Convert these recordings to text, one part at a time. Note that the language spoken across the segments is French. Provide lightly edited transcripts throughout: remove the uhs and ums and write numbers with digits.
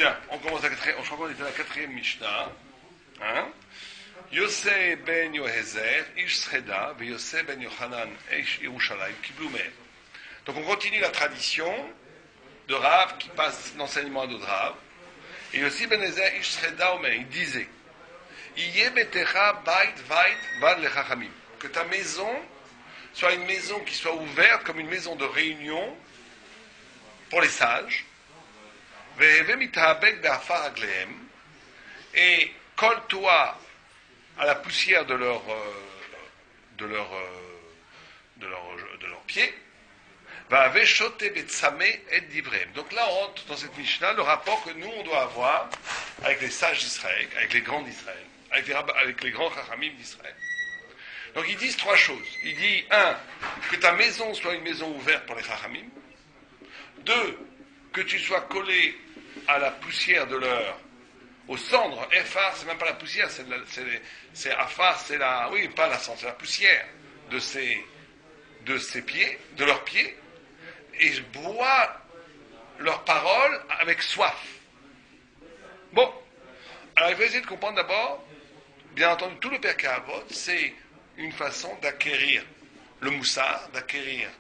Bien, on commence je crois qu'on était à la quatrième Mishnah. Hein? Yosef ben Yohezer, Ish Sreda, ve Yosef ben Yochanan, Ish Yerushalayim, Kiblou Meher. Donc on continue la tradition de Rav qui passe l'enseignement à d'autres Rav. Et aussi ben Ezer, Ish Sreda Omer, il disait Iye betecha bait vait vad lechachamim. Que ta maison soit une maison qui soit ouverte comme une maison de réunion pour les sages. Et colle-toi à la poussière de leurs pieds. Donc là, on rentre dans cette Mishnah, le rapport que nous, on doit avoir avec les sages d'Israël, avec les grands d'Israël, avec les grands chachamim d'Israël. Donc ils disent trois choses. Il dit, un, que ta maison soit une maison ouverte pour les chachamim. Deux, que tu sois collé à la poussière de aux cendres. Efar, c'est même pas la poussière, c'est afar, c'est la, oui, pas la cendre, c'est la poussière de ses pieds, de leurs pieds, et je bois leurs paroles avec soif. Bon, alors il faut essayer de comprendre d'abord, bien entendu, tout le Pirkei Avot, c'est une façon d'acquérir le moussar, d'acquérir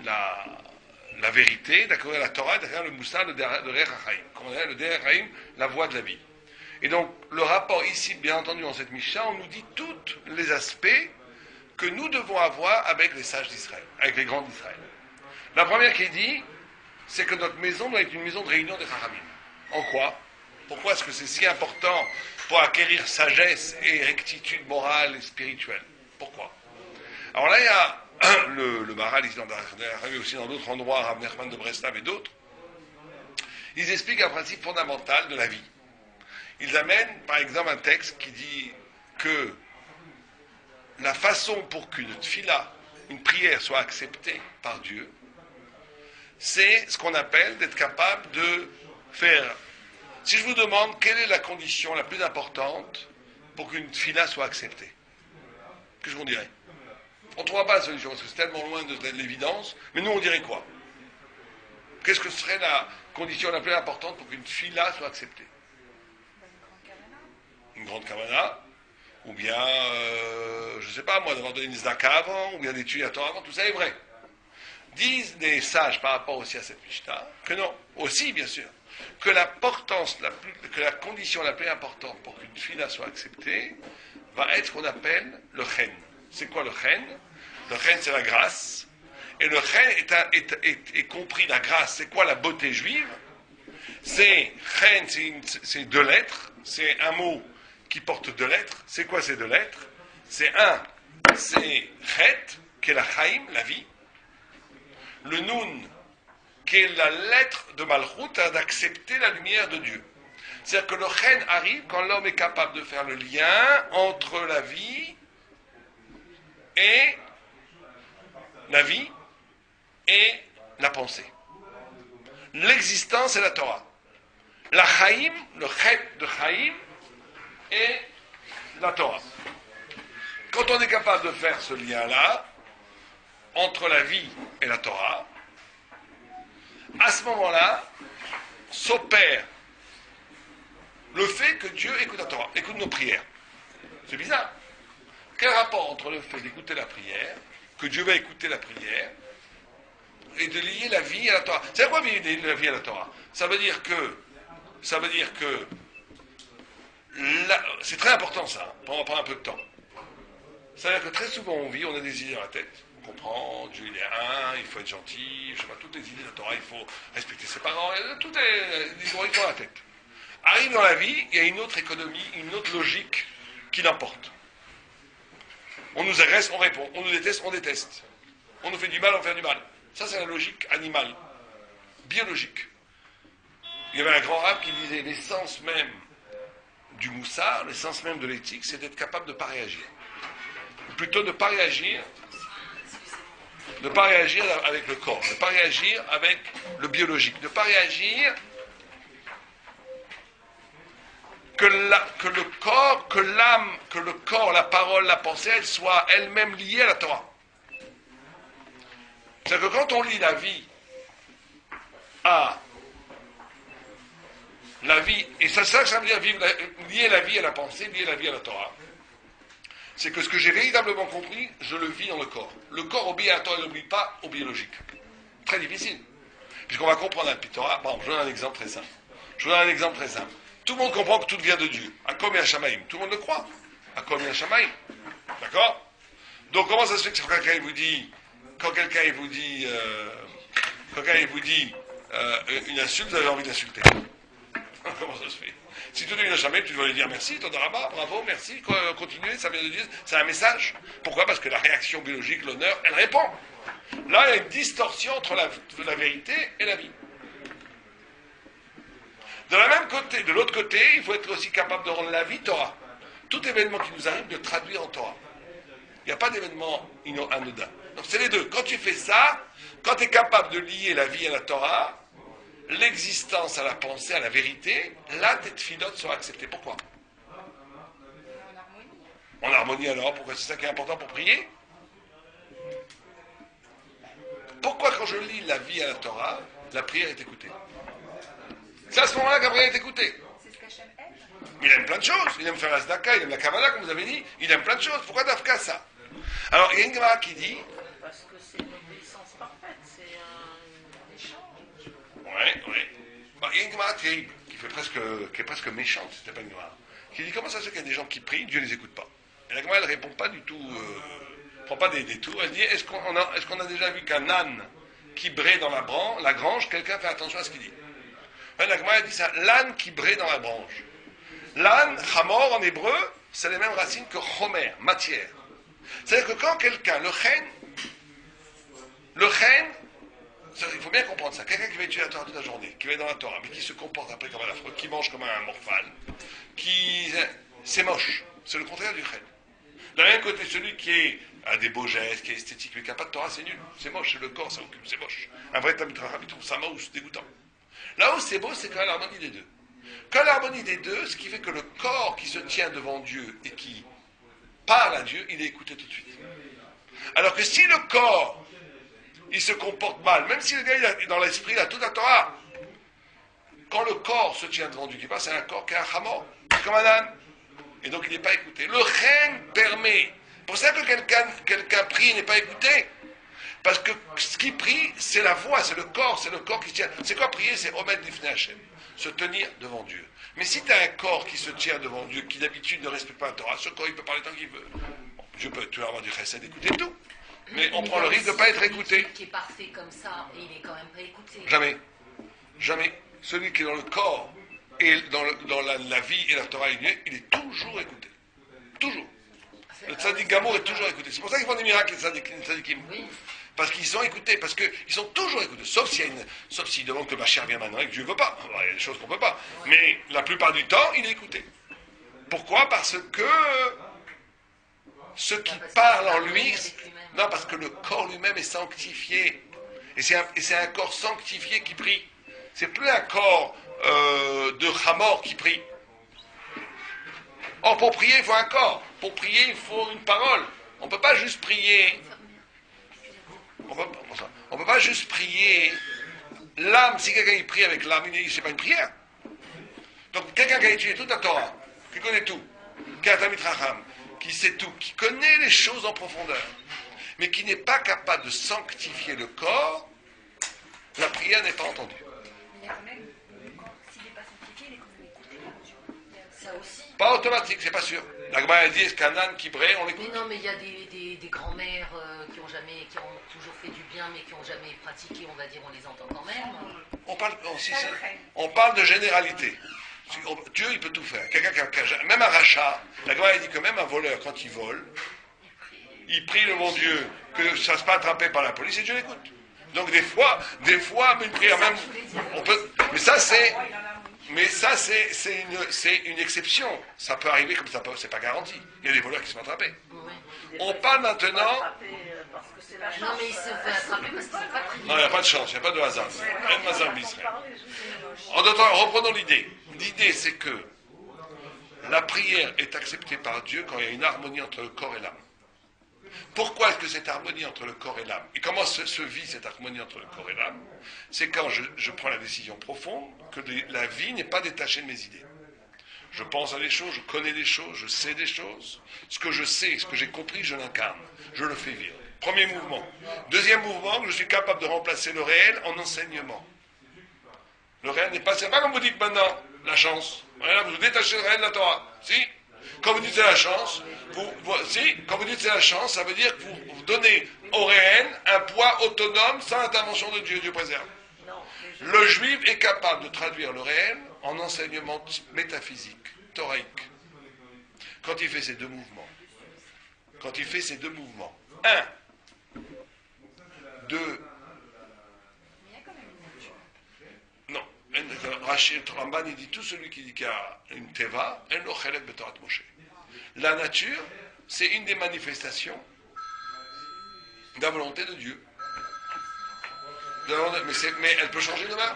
la vérité, d'acquérir la Torah, d'acquérir le moussar, le Derech HaChaim. Comme on dirait, le Derech HaChaim, la voie de la vie. Et donc, le rapport ici, bien entendu, dans cette Mishnah, on nous dit tous les aspects que nous devons avoir avec les sages d'Israël, avec les grands d'Israël. La première qui est dit, c'est que notre maison doit être une maison de réunion des Chachamim. En quoi? Pourquoi est-ce que c'est si important pour acquérir sagesse et rectitude morale et spirituelle? Pourquoi? Alors là, il y a le Maharal ici mais aussi dans d'autres endroits, Rav Nachman de Breslav et d'autres, ils expliquent un principe fondamental de la vie. Ils amènent, par exemple, un texte qui dit que la façon pour qu'une tfila, une prière, soit acceptée par Dieu, c'est ce qu'on appelle d'être capable de faire. Si je vous demande quelle est la condition la plus importante pour qu'une tfila soit acceptée, qu'est-ce que vous direz? On ne trouvera pas la solution, parce que c'est tellement loin de l'évidence, mais nous on dirait quoi? Qu'est-ce que serait la condition la plus importante pour qu'une tfila soit acceptée? Une grande kavana, ou bien, je ne sais pas moi, d'avoir donné une zdaka avant, ou bien d'étudier la Torah avant, tout ça est vrai. Disent les sages par rapport aussi à cette Mishnah, que non, aussi bien sûr, que que la condition la plus importante pour qu'une tfila soit acceptée, va être ce qu'on appelle le chen. C'est quoi le chen? Le chen, c'est la grâce. Et le chen est compris, la grâce, c'est quoi la beauté juive? C'est chen, c'est deux lettres, c'est un mot qui porte deux lettres. C'est quoi ces deux lettres? C'est chet, qui est la chaim, la vie. Le nun, qui est la lettre de Malchut, d'accepter la lumière de Dieu. C'est-à-dire que le chen arrive quand l'homme est capable de faire le lien entre la vie et la pensée. L'existence et la Torah. La chaim, le chet de chaim, et la Torah. Quand on est capable de faire ce lien-là, entre la vie et la Torah, à ce moment-là, s'opère le fait que Dieu écoute la Torah, écoute nos prières. C'est bizarre. Quel rapport entre le fait d'écouter la prière, que Dieu va écouter la prière, et de lier la vie à la Torah? C'est quoi lier la vie à la Torah? Ça veut dire que c'est très important ça, on va prendre un peu de temps. C'est-à-dire que très souvent on a des idées dans la tête. On comprend, Dieu il est un, il faut être gentil, je sais pas, toutes les idées de la Torah, il faut respecter ses parents, tout est historique dans la tête. Arrive dans la vie, il y a une autre économie, une autre logique qui l'emporte. On nous agresse, on répond. On nous déteste, on déteste. On nous fait du mal, on fait du mal. Ça c'est la logique animale, biologique. Il y avait un grand rabbin qui disait l'essence même du moussard, l'essence même de l'éthique, c'est d'être capable de ne pas réagir. Ou plutôt de ne pas réagir avec le corps, de ne pas réagir avec le biologique, de ne pas réagir que le corps, que l'âme, que le corps, la parole, la pensée, elle soit elle-même liée à la Torah. C'est-à-dire que quand on lit la vie à la vie, et ça veut dire lier la vie à la pensée, lier la vie à la Torah. C'est que ce que j'ai véritablement compris, je le vis dans le corps. Le corps obéit à la Torah, il n'obéit pas au biologique. Très difficile. Puisqu'on va comprendre un Torah. Bon, je vous donne un exemple très simple. Tout le monde comprend que tout vient de Dieu. Akom et Hashamaim. Tout le monde le croit. Akom et Hashamaim. D'accord? Donc comment ça se fait que quand quelqu'un vous dit une insulte, vous avez envie d'insulter? Comment ça se fait? Si tu dis une Hashamaim, tu dois lui dire merci, Todarabah, bravo, merci, continuez, ça vient de Dieu. C'est un message. Pourquoi? Parce que la réaction biologique, l'honneur, elle répond. Là, il y a une distorsion entre la vérité et la vie. De l'autre côté, il faut être aussi capable de rendre la vie Torah. Tout événement qui nous arrive, de traduire en Torah. Il n'y a pas d'événement anodin. Donc c'est les deux. Quand tu fais ça, quand tu es capable de lier la vie à la Torah, l'existence à la pensée, à la vérité, là, tes tfilotes seront acceptées. Pourquoi? En harmonie alors? Pourquoi c'est ça qui est important pour prier? Pourquoi quand je lis la vie à la Torah, la prière est écoutée? C'est à ce moment-là que la prière est écoutée. C'est ce qu'Hachem aime. Mais il aime plein de choses. Il aime faire la Zdaka, il aime la Kabbalah, comme vous avez dit. Il aime plein de choses. Pourquoi Dafka ça? Alors, il y a une Gemara qui dit... Parce que c'est une obéissance parfaite, c'est un échange. Oui. Il y a une Gemara terrible, qui est presque méchante, c'était pas une Gemara, qui dit comment ça se fait qu'il y a des gens qui prient, Dieu ne les écoute pas. Et la Gemara, elle ne répond pas du tout, prend pas des détours. Elle dit, est-ce qu'on a déjà vu qu'un âne qui brée dans la grange, quelqu'un fait attention à ce qu'il dit? La Gemara dit ça, l'âne qui brée dans la branche. L'âne, chamor en hébreu, c'est les mêmes racines que chomer, matière. C'est-à-dire que quand quelqu'un, le chen, il faut bien comprendre ça, quelqu'un qui va étudier la Torah toute la journée, qui va être dans la Torah, mais qui se comporte après comme un affreux, qui mange comme un morphal, c'est moche, c'est le contraire du chen. D'un même côté, celui qui a des beaux gestes, qui est esthétique, mais qui n'a pas de Torah, c'est nul, c'est moche, c'est le corps, ça occupe, c'est moche. Un vrai Talmid Chacham, il trouve ça moche, dégoûtant. Là où c'est beau, c'est quand même l'harmonie des deux. Quand l'harmonie des deux, ce qui fait que le corps qui se tient devant Dieu et qui parle à Dieu, il est écouté tout de suite. Alors que si le corps, il se comporte mal, même si le gars, dans l'esprit, il a toute la Torah, quand le corps se tient devant Dieu qui parle, c'est un corps qui est un chamor, comme un âne. Et donc il n'est pas écouté. Le chen permet. C'est pour ça que quelqu'un prie et n'est pas écouté. Parce que ce qui prie, c'est la voix, c'est le corps qui se tient. C'est quoi prier? C'est Omed Lifnei Hashem, se tenir devant Dieu. Mais si tu as un corps qui se tient devant Dieu, qui d'habitude ne respecte pas la Torah, ce corps il peut parler tant qu'il veut. Bon, tu vas avoir du chesed d'écouter tout. Mais on prend le risque de ne pas être écouté. Celui qui est parfait comme ça, et il est quand même pas écouté. Jamais. Celui qui est dans le corps et dans la vie et la Torah unie, il est toujours écouté. Toujours. Le tzaddik Gamour est toujours écouté. C'est pour ça qu'ils font des miracles, les tzaddikim. Oui. Parce qu'ils sont écoutés, parce qu'ils sont toujours écoutés. Sauf s'ils demandent que Bachar vienne maintenant et que Dieu ne veut pas. Il y a des choses qu'on ne peut pas. Mais la plupart du temps, il est écouté. Pourquoi? Parce que ce qui parle en lui... Non, parce que le corps lui-même est sanctifié. Et c'est un corps sanctifié qui prie. C'est plus un corps de Hamor qui prie. Or, pour prier, il faut un corps. Pour prier, il faut une parole. On ne peut pas juste prier... On peut pas juste prier l'âme. Si quelqu'un prie avec l'âme, c'est pas une prière. Donc quelqu'un qui a étudié toute la Torah, qui connaît tout, qui a un Talmid Chacham, qui sait tout, qui connaît les choses en profondeur, mais qui n'est pas capable de sanctifier le corps, la prière n'est pas entendue. Mais il y a quand même, s'il n'est pas sanctifié, il est quand même écouté par Dieu. Ça aussi. Pas automatique, c'est pas sûr. La Gemara a dit, est-ce qu'un âne qui brée, on l'écoute? Mais non, mais il y a des grands-mères qui ont toujours fait du bien, mais qui n'ont jamais pratiqué, on va dire, on les entend quand même. On parle de généralité. Dieu, il peut tout faire. Même un rachat, la Gemara a dit que même un voleur, quand il vole, il prie le bon Dieu que ça ne se pas attrapé par la police et Dieu l'écoute. Donc des fois, une prière même, on peut. Mais ça, c'est une exception. Ça peut arriver comme ça, c'est pas garanti. Il y a des voleurs qui se font attraper. Oui. On parle maintenant. Non, mais il se fait attraper parce qu'ils n'ont pas prié. Non, il n'y a pas de chance, il n'y a pas de hasard. Il y a de hasard en Israël. En d'autres temps, reprenons l'idée. L'idée, c'est que la prière est acceptée par Dieu quand il y a une harmonie entre le corps et l'âme. Pourquoi est-ce que cette harmonie entre le corps et l'âme, et comment se vit cette harmonie entre le corps et l'âme? C'est quand je prends la décision profonde que la vie n'est pas détachée de mes idées. Je pense à des choses, je connais des choses, je sais des choses. Ce que je sais, ce que j'ai compris, je l'incarne. Je le fais vivre. Premier mouvement. Deuxième mouvement, je suis capable de remplacer le réel en enseignement. Le réel n'est pas... C'est pas comme vous dites maintenant, la chance. Voilà, vous détachez le réel de la Torah. Si? Quand vous dites c'est la chance, quand vous dites c'est la chance, ça veut dire que vous donnez au réel un poids autonome sans intervention de Dieu. Dieu préserve. Le juif est capable de traduire le réel en enseignement métaphysique, thoraïque. Quand il fait ces deux mouvements. Un, deux. Non. Rachid Ramban, il dit tout celui qui dit qu'il y a une teva, la nature, c'est une des manifestations de la volonté de Dieu. Mais elle peut changer demain.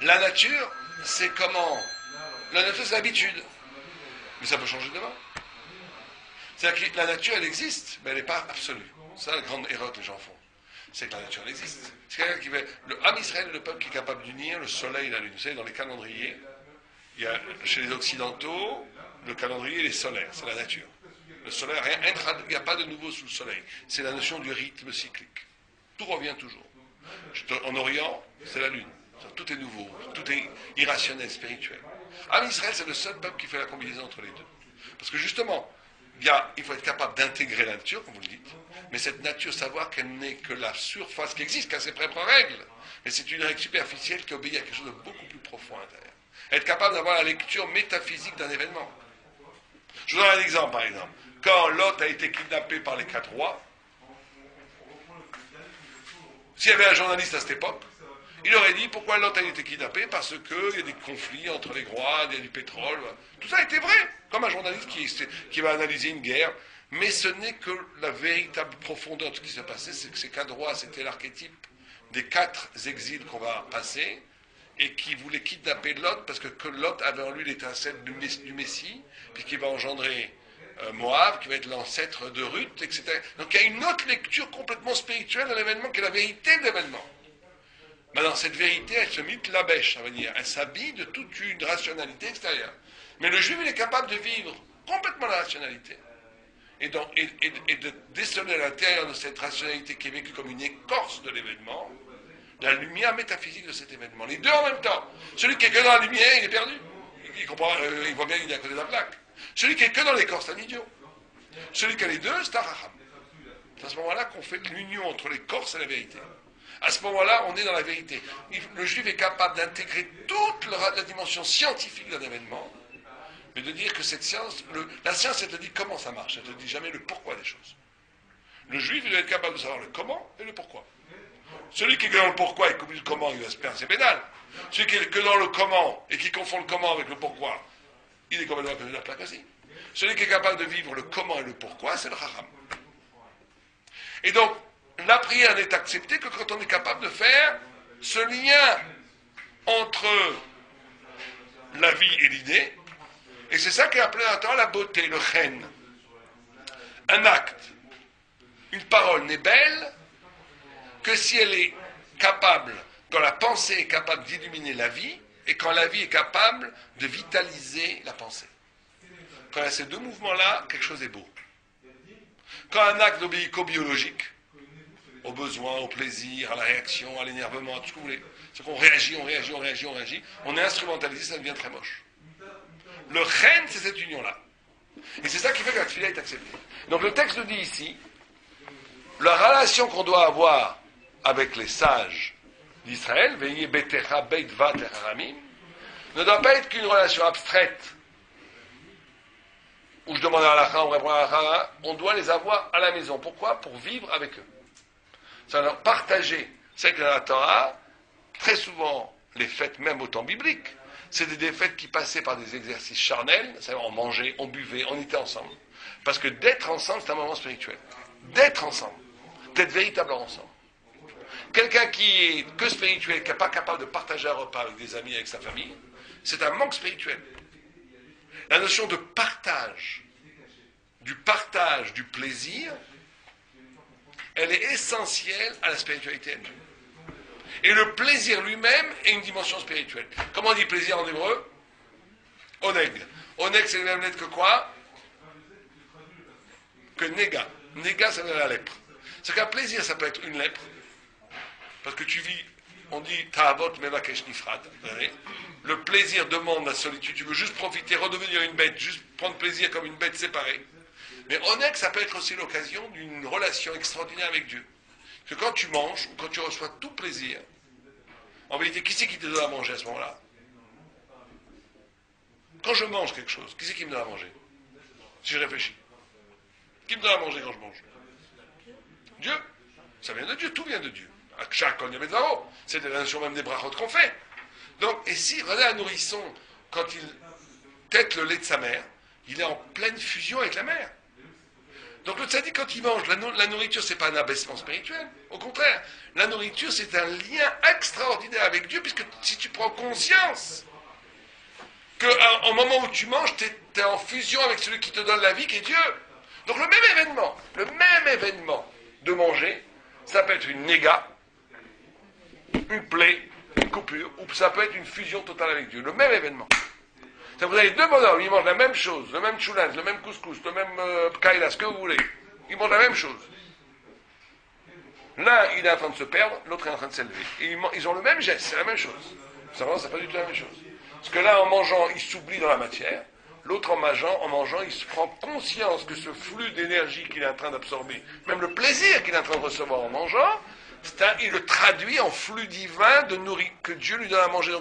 La nature, c'est comment? La nature, c'est l'habitude. Mais ça peut changer demain. C'est-à-dire que la nature, elle existe, mais elle n'est pas absolue. C'est la grande erreur que les gens font. C'est que la nature, elle existe. C'est quelqu'un qui veut... Le Ham Israël est le peuple qui est capable d'unir le soleil et la lune. Vous savez, dans les calendriers, il y a, chez les occidentaux, le calendrier, il est solaire. C'est la nature. Le solaire, il n'y a pas de nouveau sous le soleil. C'est la notion du rythme cyclique. Tout revient toujours. En Orient, c'est la lune. Tout est nouveau. Tout est irrationnel, spirituel. Ham Israël, c'est le seul peuple qui fait la combinaison entre les deux. Parce que justement, il faut être capable d'intégrer la nature, comme vous le dites, mais cette nature, savoir qu'elle n'est que la surface qui existe, qu'elle a ses propres règles. Et c'est une règle superficielle qui obéit à quelque chose de beaucoup plus profond à l'intérieur. Être capable d'avoir la lecture métaphysique d'un événement. Je vous donne un exemple, par exemple. Quand Lot a été kidnappé par les 4 rois, s'il y avait un journaliste à cette époque, il aurait dit pourquoi Lot a été kidnappé, parce qu'il y a des conflits entre les rois, il y a du pétrole. Tout ça était vrai, comme un journaliste qui va analyser une guerre. Mais ce n'est que la véritable profondeur de ce qui s'est passé, c'est que ces 4 rois, c'était l'archétype des 4 exils qu'on va passer, et qui voulaient kidnapper Lot, parce que Lot avait en lui l'étincelle du Messie, puisqu'il va engendrer Moab, qui va être l'ancêtre de Ruth, etc. Donc il y a une autre lecture complètement spirituelle de l'événement, qui est la vérité de l'événement. Maintenant, cette vérité, elle se mit la bêche, ça veut dire, elle s'habille de toute une rationalité extérieure. Mais le juif, il est capable de vivre complètement la rationalité, et de déceler à l'intérieur de cette rationalité qui est vécue comme une écorce de l'événement, la lumière métaphysique de cet événement. Les deux en même temps. Celui qui est que dans la lumière, il est perdu. Il comprend, il voit bien qu'il est à côté de la plaque. Celui qui est que dans l'écorce, c'est un idiot. Celui qui a les deux, c'est un racham. C'est à ce moment-là qu'on fait l'union entre l'écorce et la vérité. À ce moment-là, on est dans la vérité. Le juif est capable d'intégrer toute la dimension scientifique d'un événement, mais de dire que cette science, la science, elle te dit comment ça marche, elle ne te dit jamais le pourquoi des choses. Le juif, il doit être capable de savoir le comment et le pourquoi. Celui qui est que dans le pourquoi et qui oublie le comment, il va se perdre, c'est pénal. Celui qui est que dans le comment et qui confond le comment avec le pourquoi, il est complètement à côté de la plaque aussi. Celui qui est capable de vivre le comment et le pourquoi, c'est le racham. Et donc, la prière n'est acceptée que quand on est capable de faire ce lien entre la vie et l'idée, et c'est ça qui est appelé dans le temps la beauté, le chen. Un acte, une parole n'est belle que si elle est capable, quand la pensée est capable d'illuminer la vie, et quand la vie est capable de vitaliser la pensée. Quand il y a ces deux mouvements-là, quelque chose est beau. Quand un acte n'obéit qu'au biologique, au besoin, au plaisir, à la réaction, à l'énervement, à tout ce que vous voulez, c'est qu'on réagit, on est instrumentalisé, ça devient très moche. Le chen, c'est cette union-là. Et c'est ça qui fait que la tefila est acceptée. Donc le texte nous dit ici, la relation qu'on doit avoir avec les sages d'Israël, veillez betecha beitva techaramim, ne doit pas être qu'une relation abstraite, où je demande à l'alakha, on répond à l'alakha, on doit les avoir à la maison. Pourquoi? Pour vivre avec eux. Ça leur partager. C'est que dans la Torah, très souvent, les fêtes, même au temps biblique, c'était des fêtes qui passaient par des exercices charnels, c'est-à-dire on mangeait, on buvait, on était ensemble. Parce que d'être ensemble, c'est un moment spirituel. D'être ensemble, d'être véritablement ensemble. Quelqu'un qui est que spirituel, qui n'est pas capable de partager un repas avec des amis, avec sa famille, c'est un manque spirituel. La notion de partage, du partage, du plaisir, elle est essentielle à la spiritualité elle-même. Et le plaisir lui-même est une dimension spirituelle. Comment on dit plaisir en hébreu? Oneg. Oneg, c'est la même lettre que quoi? Que nega. Nega, ça veut dire la lèpre. C'est qu'un plaisir, ça peut être une lèpre. Parce que tu vis, on dit ta'avot mevakesh nifrad. Le plaisir demande la solitude. Tu veux juste profiter, redevenir une bête, juste prendre plaisir comme une bête séparée. Mais oneg, ça peut être aussi l'occasion d'une relation extraordinaire avec Dieu. Que quand tu manges, ou quand tu reçois tout plaisir, en vérité, qui c'est qui te donne à manger à ce moment-là? Quand je mange quelque chose, qui c'est qui me donne à manger? Si je réfléchis. Qui me donne à manger quand je mange? Dieu. Ça vient de Dieu, tout vient de Dieu. C'est la notion même des brachot qu'on fait. Donc, et si, regardez un nourrisson, quand il tète le lait de sa mère, il est en pleine fusion avec la mère. Donc le tzaddik, quand il mange, la nourriture, c'est pas un abaissement spirituel. Au contraire, la nourriture, c'est un lien extraordinaire avec Dieu, puisque si tu prends conscience qu'au moment où tu manges, tu es en fusion avec celui qui te donne la vie, qui est Dieu. Donc le même événement de manger, ça peut être une néga, une plaie, une coupure, ou ça peut être une fusion totale avec Dieu. Le même événement. Ça, vous avez deux bonhommes, ils mangent la même chose, le même choulaz, le même couscous, le même kaila, ce que vous voulez. Ils mangent la même chose. L'un, il est en train de se perdre, l'autre est en train de s'élever. Et ils ont le même geste, c'est la même chose. Simplement, c'est pas du tout la même chose. Parce que là, en mangeant, il s'oublie dans la matière. L'autre, en mangeant, il se prend conscience que ce flux d'énergie qu'il est en train d'absorber, même le plaisir qu'il est en train de recevoir en mangeant, il le traduit en flux divin de nourriture que Dieu lui donne à manger.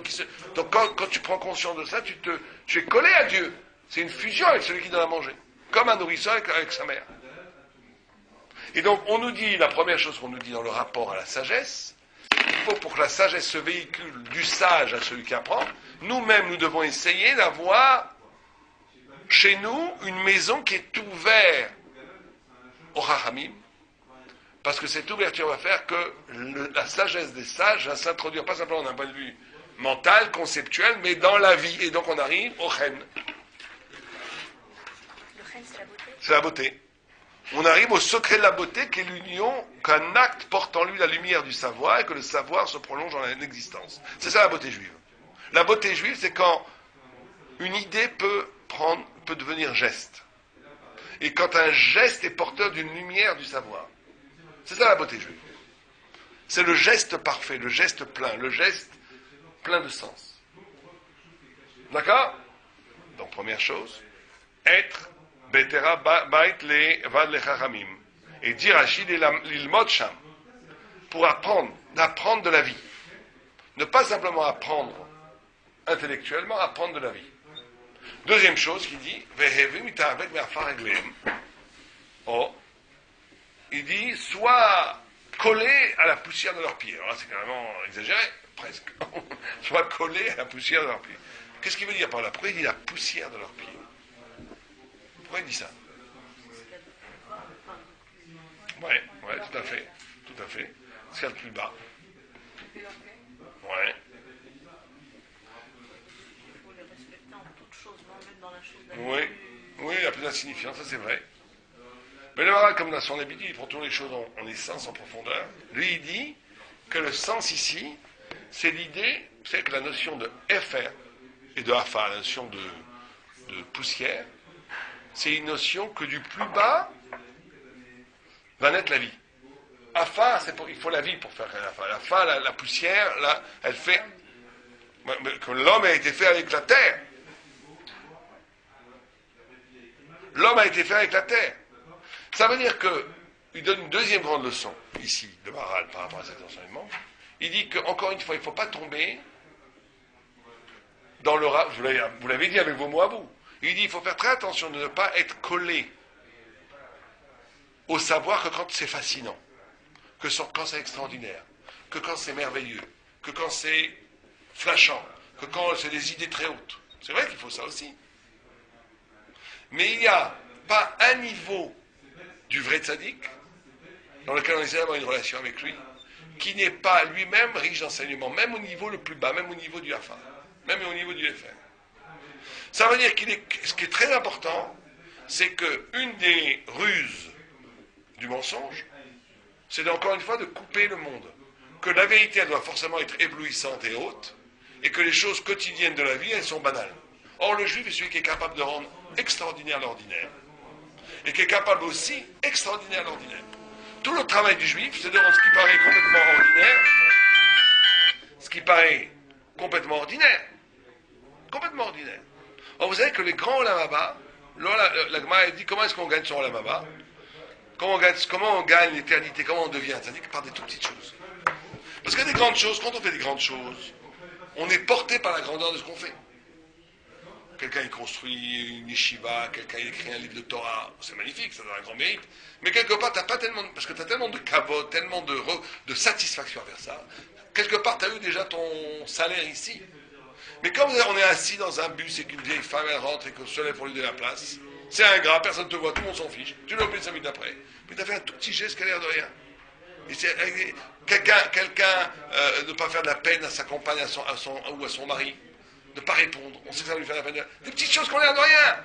Donc quand tu prends conscience de ça, tu es collé à Dieu. C'est une fusion avec celui qui donne à manger. Comme un nourrisson avec sa mère. Et donc, on nous dit, la première chose qu'on nous dit dans le rapport à la sagesse, il faut pour que la sagesse se véhicule du sage à celui qui apprend, nous-mêmes, nous devons essayer d'avoir chez nous une maison qui est ouverte au Chachamim, parce que cette ouverture va faire que la sagesse des sages va s'introduire pas simplement d'un point de vue mental, conceptuel, mais dans la vie. Et donc on arrive au chen. Le chen, c'est la beauté. C'est la beauté. On arrive au secret de la beauté, qui est l'union, qu'un acte porte en lui la lumière du savoir, et que le savoir se prolonge dans l'existence. C'est ça la beauté juive. La beauté juive, c'est quand une idée peut devenir geste. Et quand un geste est porteur d'une lumière du savoir. C'est ça la beauté juive. C'est le geste parfait, le geste plein, le geste plein de sens. D'accord? Donc première chose, être betera bait le vad le chachamim. Et dire Rachid l'ilmod sham. Pour d'apprendre de la vie. Ne pas simplement apprendre intellectuellement, apprendre de la vie. Deuxième chose qu'il dit, oh, il dit, soit collé à la poussière de leurs pieds. Alors là, c'est carrément exagéré, presque. Soit collé à la poussière de leurs pieds. Qu'est-ce qu'il veut dire par là? Pourquoi il dit la poussière de leurs pieds? Pourquoi il dit ça? Ouais, tout à fait. C'est le plus bas. Ouais. Oui, il y a plus insignifiant, ça c'est vrai. Mais le Maharal, comme dans son habitude, il prend toutes les choses en essence, en profondeur. Lui, il dit que le sens ici, c'est l'idée, c'est que la notion de FR et de Hafa, la notion de poussière, c'est une notion que du plus bas va naître la vie. Hafa, il faut la vie pour faire Hafa. Hafa, la poussière, là, elle fait que l'homme a été fait avec la terre. L'homme a été fait avec la terre. Ça veut dire qu'il donne une deuxième grande leçon, ici, de Maharal, par rapport à cet enseignement. Il dit qu'encore une fois, il ne faut pas tomber dans le rap. Vous l'avez dit avec vos mots à vous. Il dit qu'il faut faire très attention de ne pas être collé au savoir que quand c'est fascinant, que quand c'est extraordinaire, que quand c'est merveilleux, que quand c'est flashant, que quand c'est des idées très hautes. C'est vrai qu'il faut ça aussi. Mais il n'y a pas un niveau du vrai tzaddik, dans lequel on essaie d'avoir une relation avec lui, qui n'est pas lui-même riche d'enseignement, même au niveau le plus bas, même au niveau du Hafa, même au niveau du FR. Ça veut dire ce qui est très important, c'est qu'une des ruses du mensonge, c'est encore une fois de couper le monde. Que la vérité, elle doit forcément être éblouissante et haute, et que les choses quotidiennes de la vie, elles sont banales. Or, le juif est celui qui est capable de rendre extraordinaire l'ordinaire, et qui est capable aussi extraordinaire l'ordinaire. Tout le travail du juif, c'est de rendre ce qui paraît complètement ordinaire, ce qui paraît complètement ordinaire. Complètement ordinaire. Or, vous savez que les grands Olam Haba, la Gemara dit comment est-ce qu'on gagne son Olam Haba, comment on gagne l'éternité, comment on devient tzaddik, par des toutes petites choses. Parce que des grandes choses, quand on fait des grandes choses, on est porté par la grandeur de ce qu'on fait. Quelqu'un il construit une yeshiva, quelqu'un il écrit un livre de Torah, c'est magnifique, ça donne un grand mérite. Mais quelque part, t'as pas tellement, parce que tu as tellement de kavod, tellement de satisfaction à faire ça, quelque part, tu as eu déjà ton salaire ici. Mais quand on est assis dans un bus et qu'une vieille femme elle rentre et qu'on se lève pour lui donner la place, c'est ingrat, personne ne te voit, tout le monde s'en fiche. Tu l'as oublié 5 minutes après. Mais tu as fait un tout petit geste qui a l'air de rien. Et quelqu'un ne pas faire de la peine à sa compagne ou à son mari, ne pas répondre, on sait que ça va lui faire la peine. Des petites choses qui ont l'air de rien.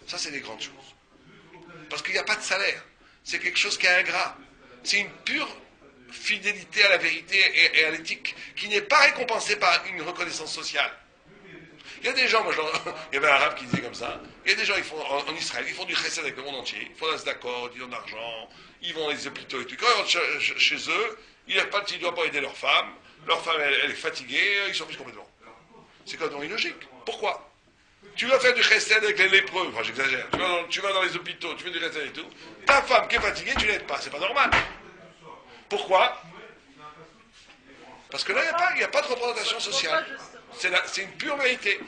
Ça, c'est des grandes choses. Parce qu'il n'y a pas de salaire. C'est quelque chose qui est ingrat. C'est une pure fidélité à la vérité et à l'éthique qui n'est pas récompensée par une reconnaissance sociale. Il y a des gens, il y avait un arabe qui disait comme ça, il y a des gens, ils font, en Israël, ils font du chesed avec le monde entier, ils font la tzedakot, ils donnent de l'argent, ils vont dans les hôpitaux et tout. Quand ils rentrent chez eux, ils n'ont pas de doigts pour aider leur femme elle est fatiguée, ils s'en fichent complètement. C'est complètement illogique. Pourquoi? Tu vas faire du chesed avec les lépreux, enfin j'exagère, tu vas dans les hôpitaux, tu fais du chesed et tout, ta femme qui est fatiguée, tu l'aides pas, c'est pas normal. Pourquoi? Parce que là, il n'y a pas de représentation sociale. C'est une pure vérité.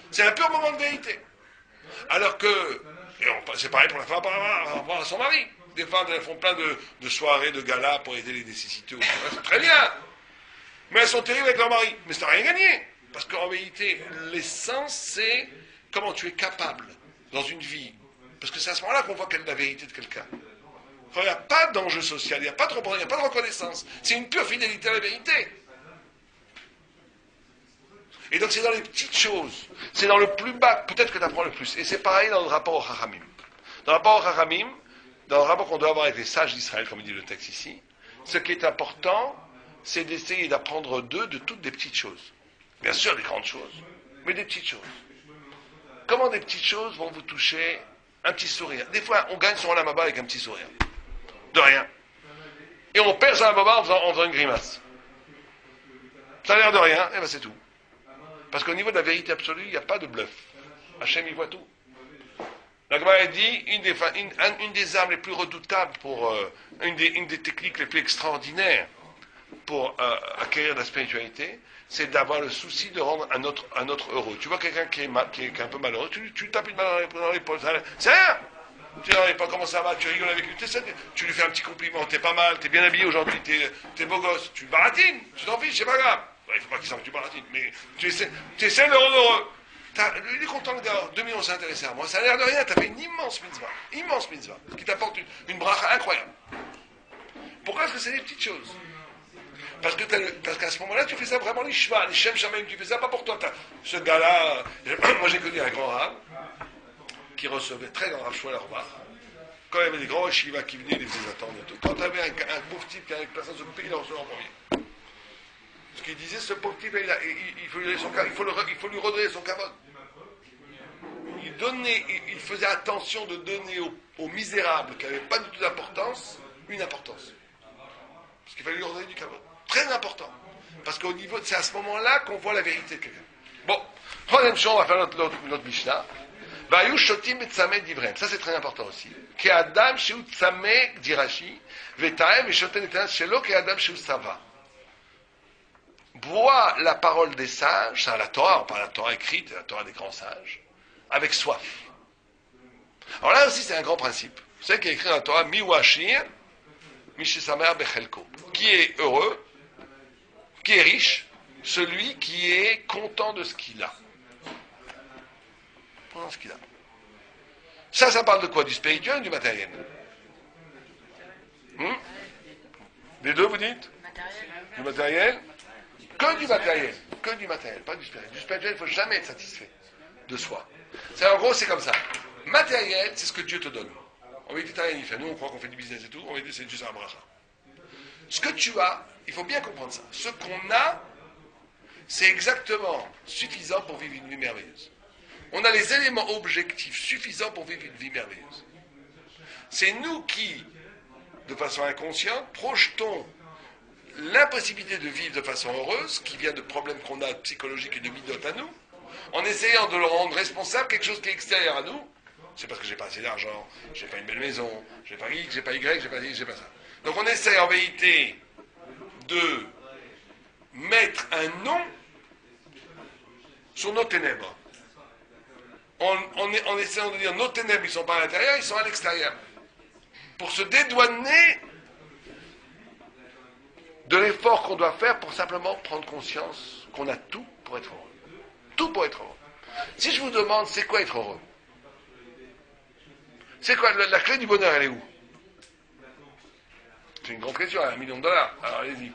C'est un pur moment de vérité. Alors que, c'est pareil pour la femme par rapport à son mari. Des femmes, elles font plein de soirées, de galas pour aider les nécessités. C'est très bien. Mais elles sont terribles avec leur mari. Mais ça n'a rien gagné. Parce qu'en vérité, l'essence, c'est comment tu es capable dans une vie. Parce que c'est à ce moment-là qu'on voit quelle est la vérité de quelqu'un. Quand il n'y a pas d'enjeu social, il n'y a pas de reconnaissance. C'est une pure fidélité à la vérité. Et donc c'est dans les petites choses, c'est dans le plus bas, peut-être que tu apprends le plus. Et c'est pareil dans le rapport au Chachamim. Dans le rapport au Chachamim, dans le rapport qu'on doit avoir avec les sages d'Israël, comme dit le texte ici, ce qui est important, c'est d'essayer d'apprendre d'eux de toutes des petites choses. Bien sûr des grandes choses, mais des petites choses. Comment des petites choses vont vous toucher un petit sourire? Des fois, on gagne son Olam Haba avec un petit sourire. De rien. Et on perd son Olam Haba en faisant une grimace. Ça a l'air de rien, et bien c'est tout. Parce qu'au niveau de la vérité absolue, il n'y a pas de bluff. Hachem, il voit tout. La Gemara dit, une des armes les plus redoutables une des techniques les plus extraordinaires pour acquérir la spiritualité, c'est d'avoir le souci de rendre un autre heureux. Tu vois quelqu'un qui est un peu malheureux, tu tapes une main dans l'épaule, c'est rien. Tu ne sais pas comment ça va, tu rigoles avec lui, tu lui fais un petit compliment, t'es pas mal, t'es bien habillé aujourd'hui, t'es beau gosse, tu baratines, tu t'en fiches, c'est pas grave. Il ne faut pas qu'il s'en que tu baratines, mais tu essaies de le rendre heureux. Il est content, le gars, 2 millions s'est intéressé à moi, ça a l'air de rien, tu as fait une immense mitzvah, qui t'apporte une bracha incroyable. Pourquoi? Parce que c'est des petites choses. Parce qu'à ce moment-là, tu fais ça vraiment les chevals, les shem shamim, tu fais ça pas pour toi. Ce gars-là, moi j'ai connu un grand rab qui recevait très grand rab Shmuel Auerbach. Quand il y avait des grands shivas qui venaient, ils les attendaient et tout. Quand tu avais un pauvre type qui avait personne sur le pays, il en recevait en premier. Ce qu'il disait, ce pauvre type, il faut lui redonner son kavod. Il faisait attention de donner aux misérables qui n'avaient pas du tout d'importance, une importance. Parce qu'il fallait lui redonner du kavod. Très important. Parce qu'au niveau, c'est à ce moment-là qu'on voit la vérité de quelqu'un. Bon, troisième chose, on va faire notre Mishnah. Vayu shotim et tzameh divrem. Ça, c'est très important aussi. Ke adam sheu tzameh, dit Rashi, vetaem et shoten etenas shelo ke adam sheu sava. Bois la parole des sages, c'est la Torah, on parle de la Torah écrite, la Torah des grands sages, avec soif. Alors là aussi, c'est un grand principe. Vous savez qu'il y a écrit dans la Torah, mi washir, mishisamer bechelko. Qui est heureux, qui est riche, celui qui est content de ce qu'il a. Content de ce qu'il a. Ça parle de quoi? Du spirituel ou du matériel? Les deux, vous dites? Du matériel? Que du matériel, pas du spirituel. Du spirituel, il ne faut jamais être satisfait de soi. En gros, c'est comme ça. Matériel, c'est ce que Dieu te donne. En vérité, tu n'as rien y fait. Nous, on croit qu'on fait du business et tout. En vérité, c'est juste un bracha. Ce que tu as, il faut bien comprendre ça. Ce qu'on a, c'est exactement suffisant pour vivre une vie merveilleuse. On a les éléments objectifs suffisants pour vivre une vie merveilleuse. C'est nous qui, de façon inconsciente, projetons l'impossibilité de vivre de façon heureuse, qui vient de problèmes qu'on a psychologiques et de midotes à nous, en essayant de le rendre responsable quelque chose qui est extérieur à nous. C'est parce que j'ai pas assez d'argent, j'ai pas une belle maison, j'ai pas X, j'ai pas Y, j'ai pas ci, j'ai pas ça. Donc on essaie en vérité de mettre un nom sur nos ténèbres. En essayant de dire nos ténèbres, ils ne sont pas à l'intérieur, ils sont à l'extérieur. Pour se dédouaner de l'effort qu'on doit faire pour simplement prendre conscience qu'on a tout pour être heureux. Tout pour être heureux. Si je vous demande, c'est quoi être heureux? C'est quoi la clé du bonheur, elle est où? C'est une grande question, $1 million. Alors allez-y.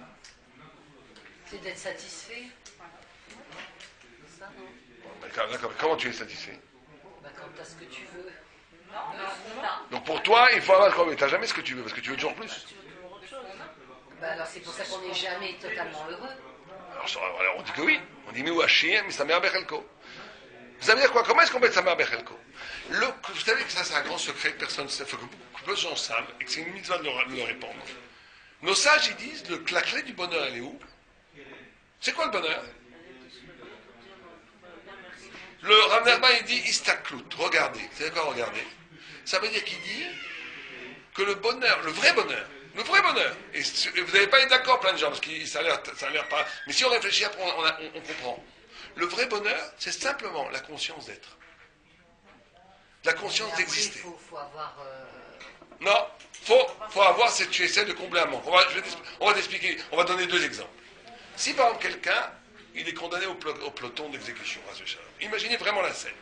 C'est d'être satisfait. Ça, non? D'accord, mais comment tu es satisfait? Bah, quand tu as ce que tu veux. Donc pour toi, il faut avoir... Mais tu n'as jamais ce que tu veux, parce que tu veux toujours plus. Bah, alors c'est pour ça qu'on n'est jamais totalement heureux. Alors on dit que oui. On dit Miouachir, mais sa mère Bechelko. Vous savez dire quoi? Comment est-ce qu'on met sa mère Bechelko? Vous savez que ça c'est un grand secret que personne ne sait, que beaucoup de gens savent, et que c'est une mitzvah de le répondre. Nos sages, ils disent, la clé du bonheur, elle est où? C'est quoi le bonheur? Le Rav Nachman, il dit Istaklut, regardez. Vous savez quoi regarder? Ça veut dire qu'il dit que le bonheur, le vrai bonheur, et vous n'avez pas été d'accord plein de gens, parce que ça a l'air pas... Mais si on réfléchit après, on comprend. Le vrai bonheur, c'est simplement la conscience d'être. La conscience d'exister. Il faut avoir... Non, faut avoir, c'est que tu essaies de combler un manque. On va t'expliquer, on va donner 2 exemples. Si par exemple quelqu'un, il est condamné au peloton d'exécution, imaginez vraiment la scène.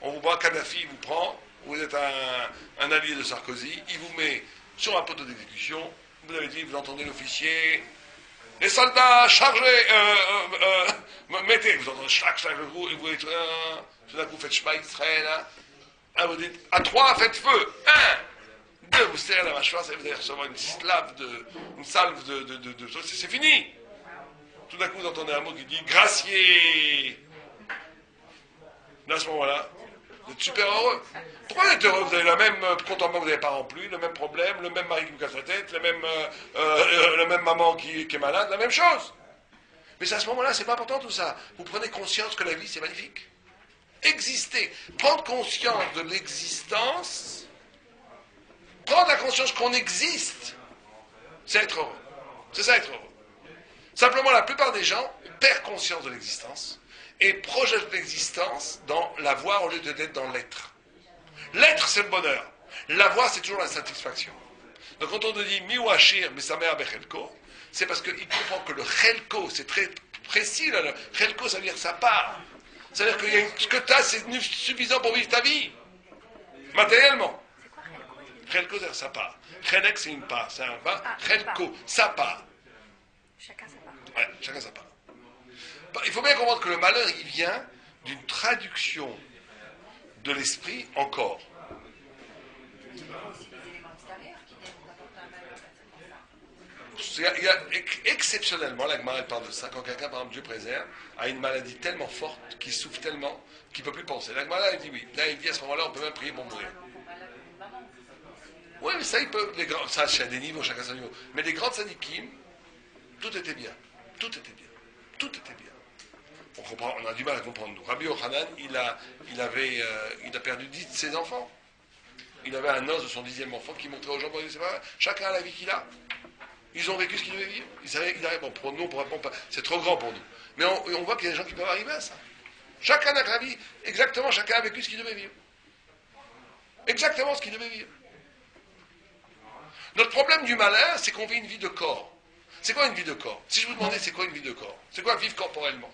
On vous voit, Kadhafi vous prend, vous êtes un allié de Sarkozy, il vous met sur un poteau d'exécution, vous avez dit, vous entendez l'officier, les soldats chargés, mettez, vous entendez chaque coup, et vous êtes, tout d'un coup vous faites Shema Israël, hein, vous dites, à 3, faites feu, 1, 2, vous serrez la mâchoire, vous allez recevoir une salve de c'est fini. Tout d'un coup, vous entendez un mot qui dit gracier. Là, à ce moment-là, vous êtes super heureux. Pourquoi vous êtes heureux? Vous avez le même compte en banque, vous n'avez pas rempli, le même problème, le même mari qui vous casse la tête, la même maman qui est malade, la même chose. Mais c'est à ce moment-là, c'est pas important tout ça. Vous prenez conscience que la vie, c'est magnifique. Exister, prendre conscience de l'existence, prendre la conscience qu'on existe, c'est être heureux. C'est ça, être heureux. Simplement, la plupart des gens perdent conscience de l'existence et projettent l'existence dans l'avoir au lieu d'être dans l'être. L'être, c'est le bonheur. L'avoir, c'est toujours la satisfaction. Donc, quand on te dit Miouachir, Misamer Bechelko, c'est parce qu'il comprend que le Chelko, c'est très précis. Là, le Chelko, ça veut dire sa part. C'est-à-dire que ce que tu as, c'est suffisant pour vivre ta vie. Matériellement. Chelko, c'est sa part. Chelek, c'est une part. C'est un part. Chelko, sa part. Chacun sa part. Ouais, chacun sa part. Il faut bien comprendre que le malheur, il vient d'une traduction de l'esprit en corps. Il y a aussi des éléments extérieurs qui viennent nous apporter un malheur. Il y a exceptionnellement, la Gemara parle de ça, quand quelqu'un, par exemple, Dieu préserve, a une maladie tellement forte, qu'il souffre tellement, qu'il ne peut plus penser. La Gemara, elle dit oui. Là, il dit à ce moment-là, on peut même prier pour mourir. Oui, mais ça, il peut. Ça, c'est à des niveaux, chacun son niveau. Mais les grandes sadikim, tout était bien. Tout était bien. Tout était bien. On a du mal à comprendre. Nous. Rabbi Yochanan, il a perdu 10 de ses enfants. Il avait un os de son 10e enfant qui montrait aux gens, c'est pas vrai, chacun a la vie qu'il a. Ils ont vécu ce qu'ils devaient vivre. Bon, pour nous, c'est trop grand pour nous. Mais on voit qu'il y a des gens qui peuvent arriver à ça. Chacun a la vie, exactement, chacun a vécu ce qu'il devait vivre. Exactement ce qu'il devait vivre. Notre problème du malheur, c'est qu'on vit une vie de corps. C'est quoi une vie de corps? Si je vous demandais c'est quoi une vie de corps? C'est quoi vivre corporellement?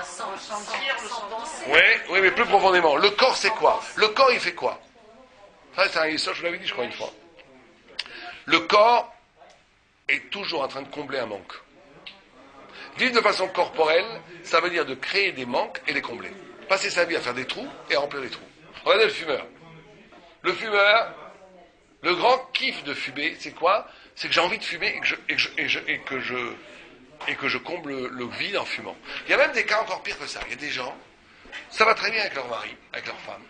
Sans penser. Oui, mais plus profondément. Le corps, c'est quoi? Le corps, il fait quoi? Ça, c'est un histoire, je vous l'avais dit, je crois, une fois. Le corps est toujours en train de combler un manque. Vivre de façon corporelle, ça veut dire de créer des manques et les combler. Passer sa vie à faire des trous et à remplir les trous. Regardez le fumeur. Le fumeur, le grand kiff de fumer, c'est quoi? C'est que j'ai envie de fumer et que je comble le vide en fumant. Il y a même des cas encore pires que ça. Il y a des gens, ça va très bien avec leur mari, avec leur femme.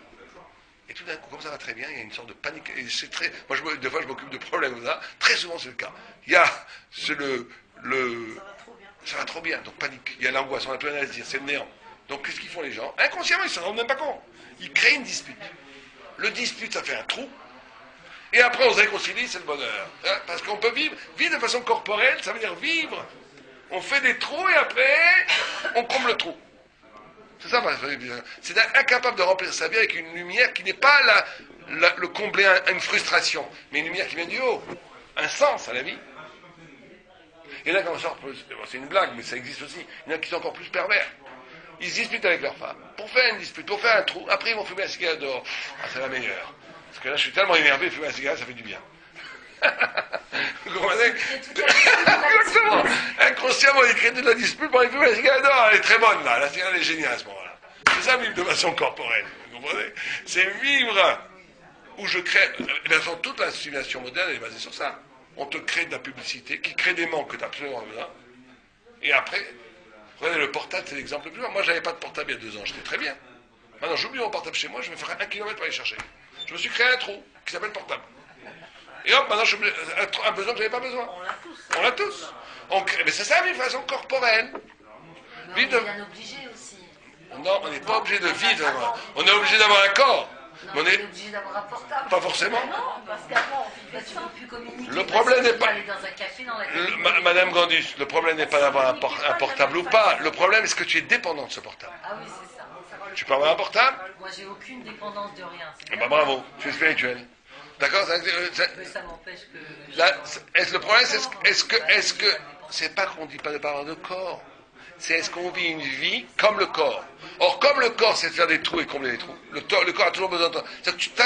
Et tout d'un coup, comme ça va très bien, il y a une sorte de panique. Et c'est très, moi, des fois, je m'occupe de problèmes comme ça. Très souvent, c'est le cas. Il y a ça va trop bien, donc panique. Il y a l'angoisse, on n'a plus rien à se dire, c'est le néant. Donc, qu'est-ce qu'ils font les gens? Inconsciemment, ils ne s'en rendent même pas compte. Ils créent une dispute. Le dispute, ça fait un trou. Et après, on se réconcilie, c'est le bonheur. Hein, parce qu'on peut vivre de façon corporelle, ça veut dire vivre. On fait des trous et après, on comble le trou. C'est ça, c'est incapable de remplir sa vie avec une lumière qui n'est pas le combler à une frustration, mais une lumière qui vient du haut, un sens à la vie. Il y en a qui en sortent plus, c'est une blague, mais ça existe aussi, il y en a qui sont encore plus pervers. Ils se disputent avec leur femme, pour faire une dispute, pour faire un trou, après ils vont fumer un cigare dehors. Ah, c'est la meilleure. Parce que là, je suis tellement énervé, fumer un cigare, ça fait du bien. Vous comprenez? Exactement. Inconsciemment, il crée de la dispute pour aller fumer un cigare dehors. Elle est très bonne, là. La cigare, elle est géniale à ce moment-là. C'est ça, vivre de façon corporelle. Vous comprenez? C'est vivre où je crée. Bien sûr, toute la civilisation moderne, elle est basée sur ça. On te crée de la publicité qui crée des manques que tu as absolument besoin. Et après, regardez, le portable, c'est l'exemple le plus loin. Moi, j'avais pas de portable il y a 2 ans. J'étais très bien. Maintenant, j'oublie mon portable chez moi, je vais faire 1 kilomètre pour aller chercher. Je me suis créé un trou qui s'appelle portable. Et hop, maintenant, un besoin que je n'avais pas besoin. On l'a tous. Mais c'est ça, vivre de façon corporelle. Mais on est bien obligé aussi. Non, on n'est pas obligé de vivre. On est obligé d'avoir un corps. Non, Mais on est obligé d'avoir un portable. Pas forcément. Non, parce qu'avant, tu ne peux plus communiquer. Le problème n'est pas... aller dans un café, dans la Madame Gandus, le problème n'est pas d'avoir un portable ou pas. Le problème, est-ce que tu es dépendant de ce portable? Ah oui, c'est ça. Tu peux avoir un portable? Moi, j'ai aucune dépendance de rien. Eh ben, bravo, tu es spirituel. D'accord? Mais ça m'empêche que... Là, le problème, est-ce que c'est pas qu'on ne dit pas de parole de corps, c'est est-ce qu'on vit une vie comme le corps. Or, comme le corps, c'est de faire des trous et combler les trous, le corps a toujours besoin de toi.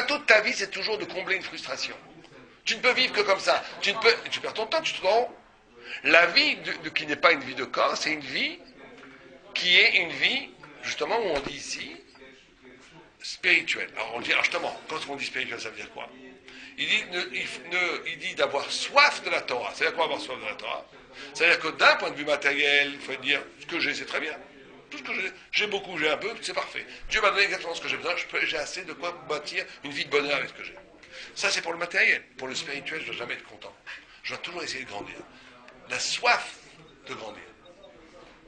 Toute ta vie, c'est toujours de combler une frustration. Tu ne peux vivre que comme ça. Tu perds ton temps, tu te rends. La vie qui n'est pas une vie de corps, c'est une vie qui est une vie, justement, où on dit ici, spirituelle. Alors, on dit, justement, quand on dit spirituel, ça veut dire quoi? Il dit d'avoir soif de la Torah. C'est-à-dire quoi avoir soif de la Torah? C'est-à-dire que d'un point de vue matériel, il faut dire, ce que j'ai, c'est très bien. Tout ce que j'ai beaucoup, j'ai un peu, c'est parfait. Dieu m'a donné exactement ce que j'ai besoin, j'ai assez de quoi bâtir une vie de bonheur avec ce que j'ai. Ça, c'est pour le matériel. Pour le spirituel, je ne dois jamais être content. Je dois toujours essayer de grandir. La soif de grandir.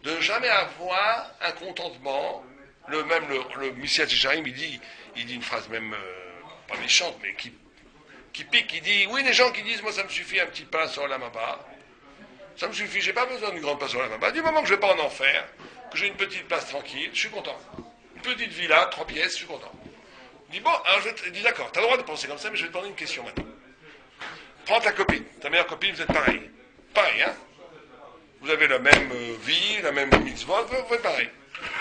De ne jamais avoir un contentement. Le Michel Tcharim, il dit une phrase même, pas méchante, mais qui pique, il dit, oui, les gens qui disent, moi ça me suffit un petit pain sur la maba, ça me suffit, j'ai pas besoin d'une grande place sur la maba, du moment que je vais pas en enfer, que j'ai une petite place tranquille, je suis content. Une petite villa, 3 pièces, je suis content. Il dit, bon, alors je dis, d'accord, t'as le droit de penser comme ça, mais je vais te demander une question maintenant. Prends ta copine, ta meilleure copine, vous êtes pareil. Pareil, hein? Vous avez la même vie, la même mitzvot, vous êtes pareil.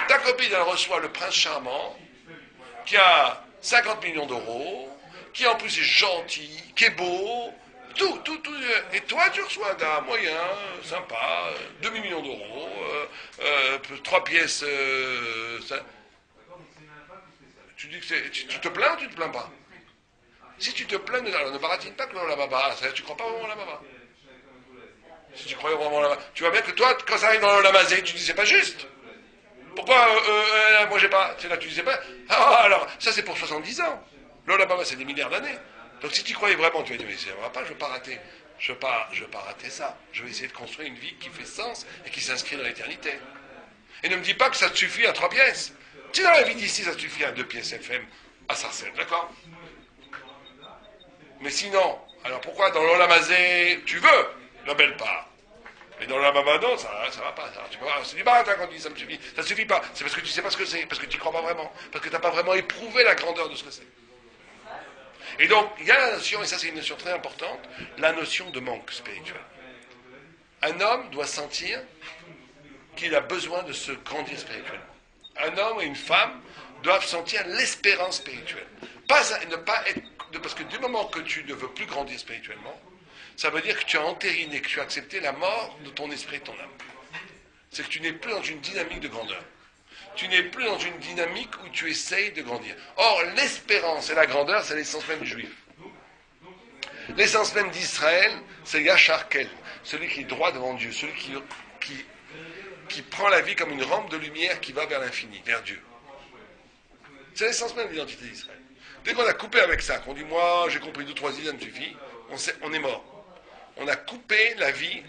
Ta copine, elle reçoit le prince charmant, qui a 50 millions d'euros, qui en plus est gentil, qui est beau, tout. Et toi, tu reçois un gars moyen, sympa, 2 millions d'euros, 3 pièces, ça. Tu dis que tu te plains ou tu te plains pas? Si tu te plains, alors ne baratine pas que la baba, tu crois pas vraiment la baba. Si tu croyais vraiment la baba, tu vois bien que toi, quand ça arrive dans la mazé, tu dis c'est pas juste. Pourquoi moi j'ai pas? C'est là tu disais pas. Ah alors, ça c'est pour 70 ans. L'Olabama c'est des milliards d'années. Donc si tu croyais vraiment, tu vas dire, mais ça va pas, je veux pas rater. Je veux pas rater ça. Je vais essayer de construire une vie qui fait sens et qui s'inscrit dans l'éternité. Et ne me dis pas que ça te suffit à 3 pièces. Si dans la vie d'ici ça te suffit à 2 pièces FM à Sarcelles, d'accord? Mais sinon, alors pourquoi dans l'Olamazé tu veux la belle part? Et dans la Baba, non, ça va pas. C'est du baratin quand on dit ça me suffit. Ça ne suffit pas. C'est parce que tu sais pas ce que c'est, parce que tu n'y crois pas vraiment, parce que tu n'as pas vraiment éprouvé la grandeur de ce que c'est. Et donc, il y a la notion, et ça c'est une notion très importante, la notion de manque spirituel. Un homme doit sentir qu'il a besoin de se grandir spirituellement. Un homme et une femme doivent sentir l'espérance spirituelle. Ne pas être, parce que du moment que tu ne veux plus grandir spirituellement, ça veut dire que tu as entériné, que tu as accepté la mort de ton esprit et de ton âme. c'est que tu n'es plus dans une dynamique de grandeur. Tu n'es plus dans une dynamique où tu essayes de grandir. Or, l'espérance et la grandeur, c'est l'essence même du juif. L'essence même d'Israël, c'est Yachar Kel, celui qui est droit devant Dieu, celui qui prend la vie comme une rampe de lumière qui va vers l'infini, vers Dieu. C'est l'essence même de l'identité d'Israël. Dès qu'on a coupé avec ça, qu'on dit, moi, j'ai compris 2-3 idées, ça me suffit, on est mort. On a coupé la vie,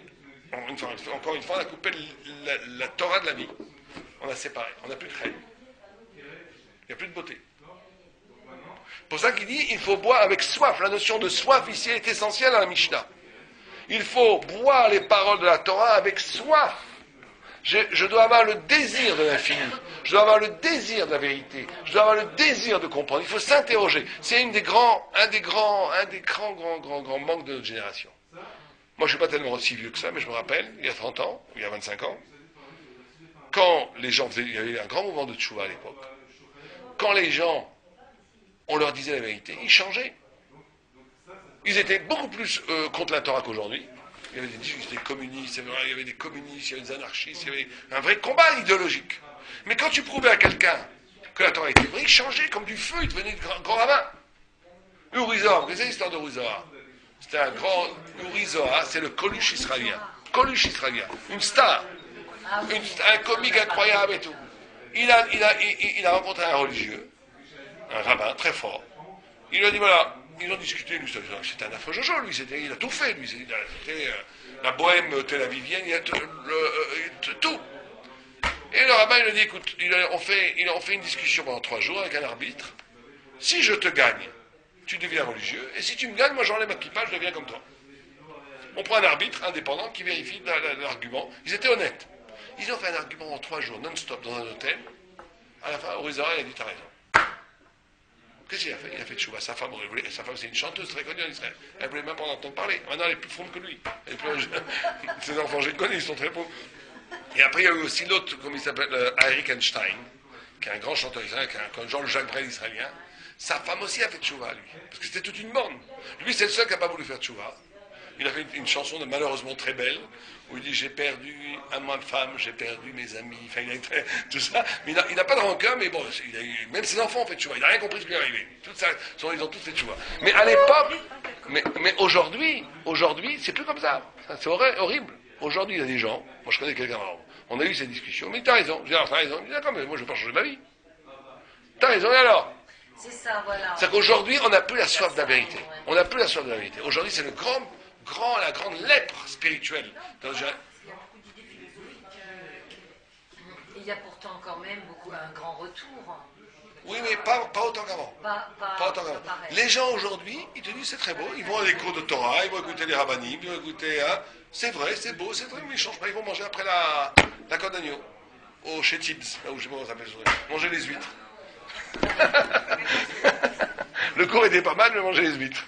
encore une fois, on a coupé la Torah de la vie. On a séparé, on n'a plus de crème. Il n'y a plus de beauté. C'est pour ça qu'il dit, il faut boire avec soif. La notion de soif ici est essentielle à la Mishnah. Il faut boire les paroles de la Torah avec soif. Je dois avoir le désir de l'infini. Je dois avoir le désir de la vérité. Je dois avoir le désir de comprendre. Il faut s'interroger. C'est un des grands manques de notre génération. Moi, je ne suis pas tellement aussi vieux que ça, mais je me rappelle, il y a 30 ans, il y a 25 ans, quand les gens il y avait un grand mouvement de tchouva à l'époque, quand les gens, on leur disait la vérité, ils changeaient. Ils étaient beaucoup plus contre la Torah qu'aujourd'hui. Il y avait des communistes, il y avait des communistes, il y avait des anarchistes, il y avait un vrai combat idéologique. Mais quand tu prouvais à quelqu'un que la Torah était vraie, il changeait comme du feu, il devenait grand rabbin. Uri Zohar, vous connaissez l'histoire de Uri Zohar? C'était un grand Uri Zohar, c'est le Coluche israélien. Coluche israélien, une star. Un comique incroyable et tout. Il a rencontré un religieux, un rabbin très fort. Il lui a dit voilà, ils ont discuté, lui, c'était un affreux jojo, lui, il a tout fait, lui, c'était la bohème tel-avivienne, il a tout. Et le rabbin, il a dit écoute, on fait une discussion pendant 3 jours avec un arbitre. Si je te gagne, tu deviens religieux, et si tu me gagnes, moi j'enlève ma kippa, je deviens comme toi. On prend un arbitre indépendant qui vérifie l'argument. Ils étaient honnêtes. Ils ont fait un argument en 3 jours, non-stop, dans un hôtel. À la fin, Uri Zohar, il a dit, t'as raison. Qu'est-ce qu'il a fait? Il a fait tchouva. Sa femme, c'est une chanteuse très connue en Israël. Elle ne voulait même pas en entendre parler. Maintenant, elle est plus fronde que lui. Ses enfants, j'ai connu, ils sont très pauvres. Et après, il y a eu aussi l'autre, comme il s'appelle, Eric Einstein, qui est un grand chanteur israélien, qui est un genre le Jacques Brel israélien. Sa femme aussi a fait tchouva, lui. Parce que c'était toute une bande. Lui, c'est le seul qui n'a pas voulu faire tchouva. Il a fait une chanson malheureusement très belle, où il dit j'ai perdu un mois de femme, j'ai perdu mes amis, enfin il a fait tout ça, mais il n'a pas de rancœur, mais bon, même ses enfants ont fait tchouva, il n'a rien compris ce qui lui est arrivé. Ils ont tous fait tchouva. Mais à l'époque, mais aujourd'hui, c'est plus comme ça. C'est horrible. Aujourd'hui, il y a des gens, moi je connais quelqu'un, on a eu ces discussions, mais t'as raison, t'as raison, il dit d'accord, mais moi je ne vais pas changer ma vie. T'as raison, et alors? C'est ça, voilà. C'est qu'aujourd'hui, on n'a plus la soif de la vérité. On n'a plus la soif de la vérité. Aujourd'hui, c'est la grande lèpre spirituelle. Il y a pourtant quand même un grand retour. Oui, mais pas autant qu'avant. Pas autant qu'avant. Les gens aujourd'hui, ils te disent c'est très beau, ils vont à des cours de Torah, ils vont écouter les rabbinim, ils vont écouter, c'est vrai, c'est beau, c'est vrai, mais ils ne changent pas, ils vont manger après la côte d'agneau, chez Tibbs, là où je sais pas comment ça s'appelle, manger les huîtres. Le cours était pas mal, mais manger les huîtres.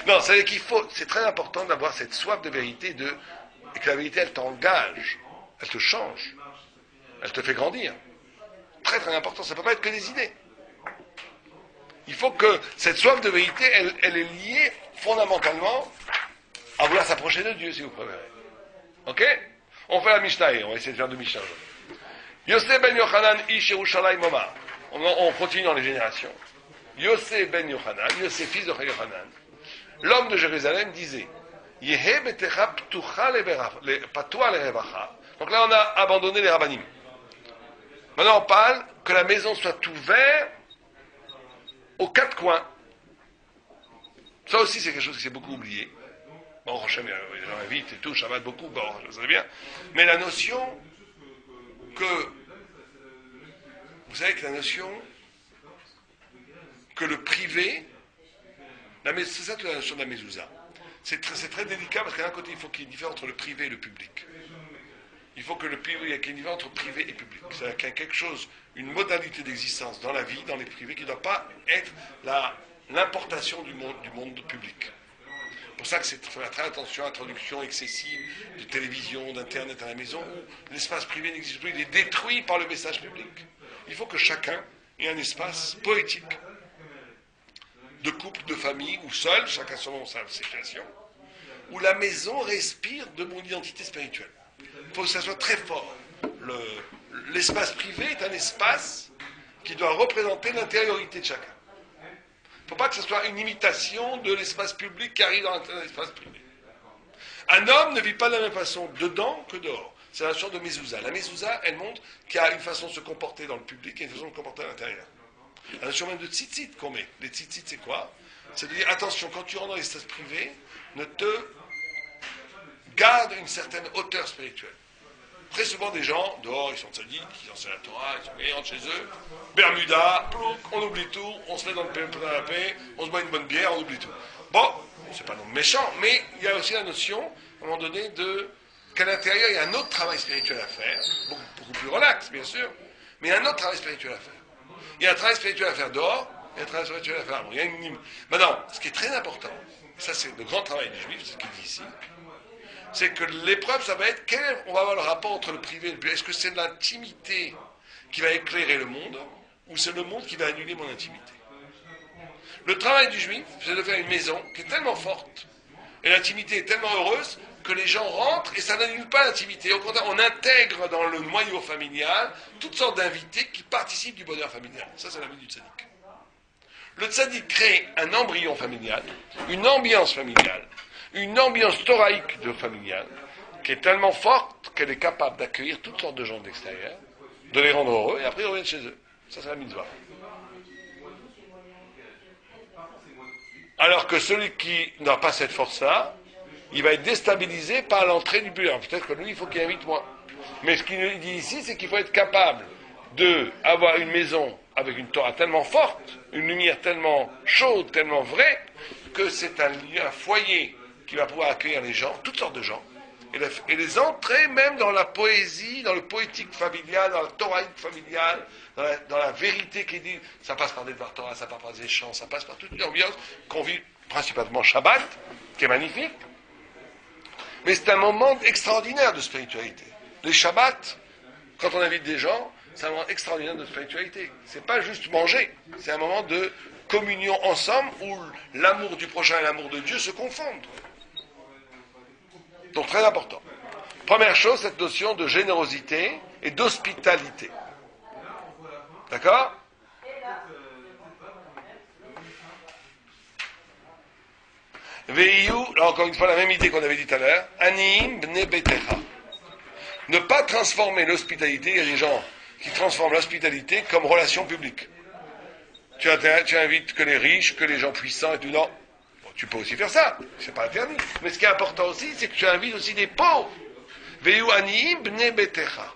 Non, c'est très important d'avoir cette soif de vérité, et que la vérité, elle t'engage, elle te change, elle te fait grandir. Très très important, ça ne peut pas être que des idées. Il faut que cette soif de vérité, elle est liée fondamentalement à vouloir s'approcher de Dieu, si vous préférez. Ok? On fait la Mishnah, on va essayer de faire 2 Mishnah. Yosef ben Yochanan ish Yerushalayim Omar. On continue dans les générations. Yosef ben Yochanan, Yosef fils de Yochanan, l'homme de Jérusalem disait Yehe betecha ptucha patoua lerevacha. Donc là, on a abandonné les rabbanim. Maintenant, on parle que la maison soit ouverte aux 4 coins. Ça aussi, c'est quelque chose qui s'est beaucoup oublié. Bon, les gens invitent et tout, Shabbat beaucoup, bon, je sais bien. Mais la notion que, vous savez que la notion que le privé, c'est ça toute la notion de la mezouza. C'est très délicat parce qu'à un côté, il faut qu'il y ait une différence entre le privé et le public. Il faut que il y ait une différence entre privé et public. C'est-à-dire qu'il y a quelque chose, une modalité d'existence dans la vie, dans les privés, qui ne doit pas être l'importation du monde public. C'est pour ça que c'est faire très attention à l'introduction excessive de télévision, d'internet à la maison, où l'espace privé n'existe plus, il est détruit par le message public. Il faut que chacun ait un espace poétique, de couple, de famille, ou seul, chacun selon sa situation, où la maison respire de mon identité spirituelle. Il faut que ça soit très fort. L'espace privé est un espace qui doit représenter l'intériorité de chacun. Il ne faut pas que ce soit une imitation de l'espace public qui arrive dans l'espace privé. Un homme ne vit pas de la même façon dedans que dehors. C'est la notion de mezouza. La mezouza, elle montre qu'il y a une façon de se comporter dans le public et une façon de se comporter à l'intérieur. La notion même de tzitzit qu'on met. Les tzitzit, c'est quoi? C'est de dire, attention, quand tu rentres dans l'espace privé, ne te garde une certaine hauteur spirituelle. Très souvent, des gens, dehors, ils sont tzadiques, ils enseignent la Torah, ils rentrent chez eux, Bermuda, plouc, on oublie tout, on se met dans la paix, on se boit une bonne bière, on oublie tout. Bon, c'est pas non méchant, mais il y a aussi la notion, à un moment donné, qu'à l'intérieur, il y a un autre travail spirituel à faire, beaucoup plus relax, bien sûr, mais il y a un autre travail spirituel à faire. Il y a un travail spirituel à faire dehors, il y a un travail spirituel à faire avant. Il y a une... Maintenant, ce qui est très important, ça c'est le grand travail des Juifs, c'est ce qu'il dit ici, c'est que l'épreuve, ça va être on va avoir le rapport entre le privé et le public. Est-ce que c'est l'intimité qui va éclairer le monde, ou c'est le monde qui va annuler mon intimité? Le travail du Juif, c'est de faire une maison qui est tellement forte, et l'intimité est tellement heureuse, que les gens rentrent et ça n'annule pas l'intimité. Au contraire, on intègre dans le noyau familial toutes sortes d'invités qui participent du bonheur familial. Ça, c'est la vie du tzaddik. Le tzaddik crée un embryon familial, une ambiance familiale, une ambiance thoraïque de familiale, qui est tellement forte qu'elle est capable d'accueillir toutes sortes de gens de l'extérieur, de les rendre heureux, et après ils reviennent chez eux. Ça, c'est la mitzvah. Alors que celui qui n'a pas cette force-là, il va être déstabilisé par l'entrée du public. Peut-être que lui, il faut qu'il invite moins. Mais ce qu'il dit ici, c'est qu'il faut être capable d'avoir une maison avec une Torah tellement forte, une lumière tellement chaude, tellement vraie, que c'est un foyer qui va pouvoir accueillir les gens, toutes sortes de gens, et les entrer même dans la poésie, dans le poétique familial, dans la Toraïque familiale, dans la vérité qui dit, ça passe par des Dvar Torah, ça passe par des chants, ça passe par toute une ambiance qu'on vit principalement Shabbat, qui est magnifique. Mais c'est un moment extraordinaire de spiritualité. Les Shabbats, quand on invite des gens, c'est un moment extraordinaire de spiritualité. C'est pas juste manger, c'est un moment de communion ensemble où l'amour du prochain et l'amour de Dieu se confondent. Donc très important. Première chose, cette notion de générosité et d'hospitalité. D'accord? Veiyu, là encore une fois la même idée qu'on avait dit tout à l'heure, Aniim bne betecha. Ne pas transformer l'hospitalité, il y a des gens qui transforment l'hospitalité comme relation publique. Tu invites que les riches, que les gens puissants et tout, non. Bon, tu peux aussi faire ça, c'est pas interdit. Mais ce qui est important aussi, c'est que tu invites aussi des pauvres. Veiyu aniim bne betecha.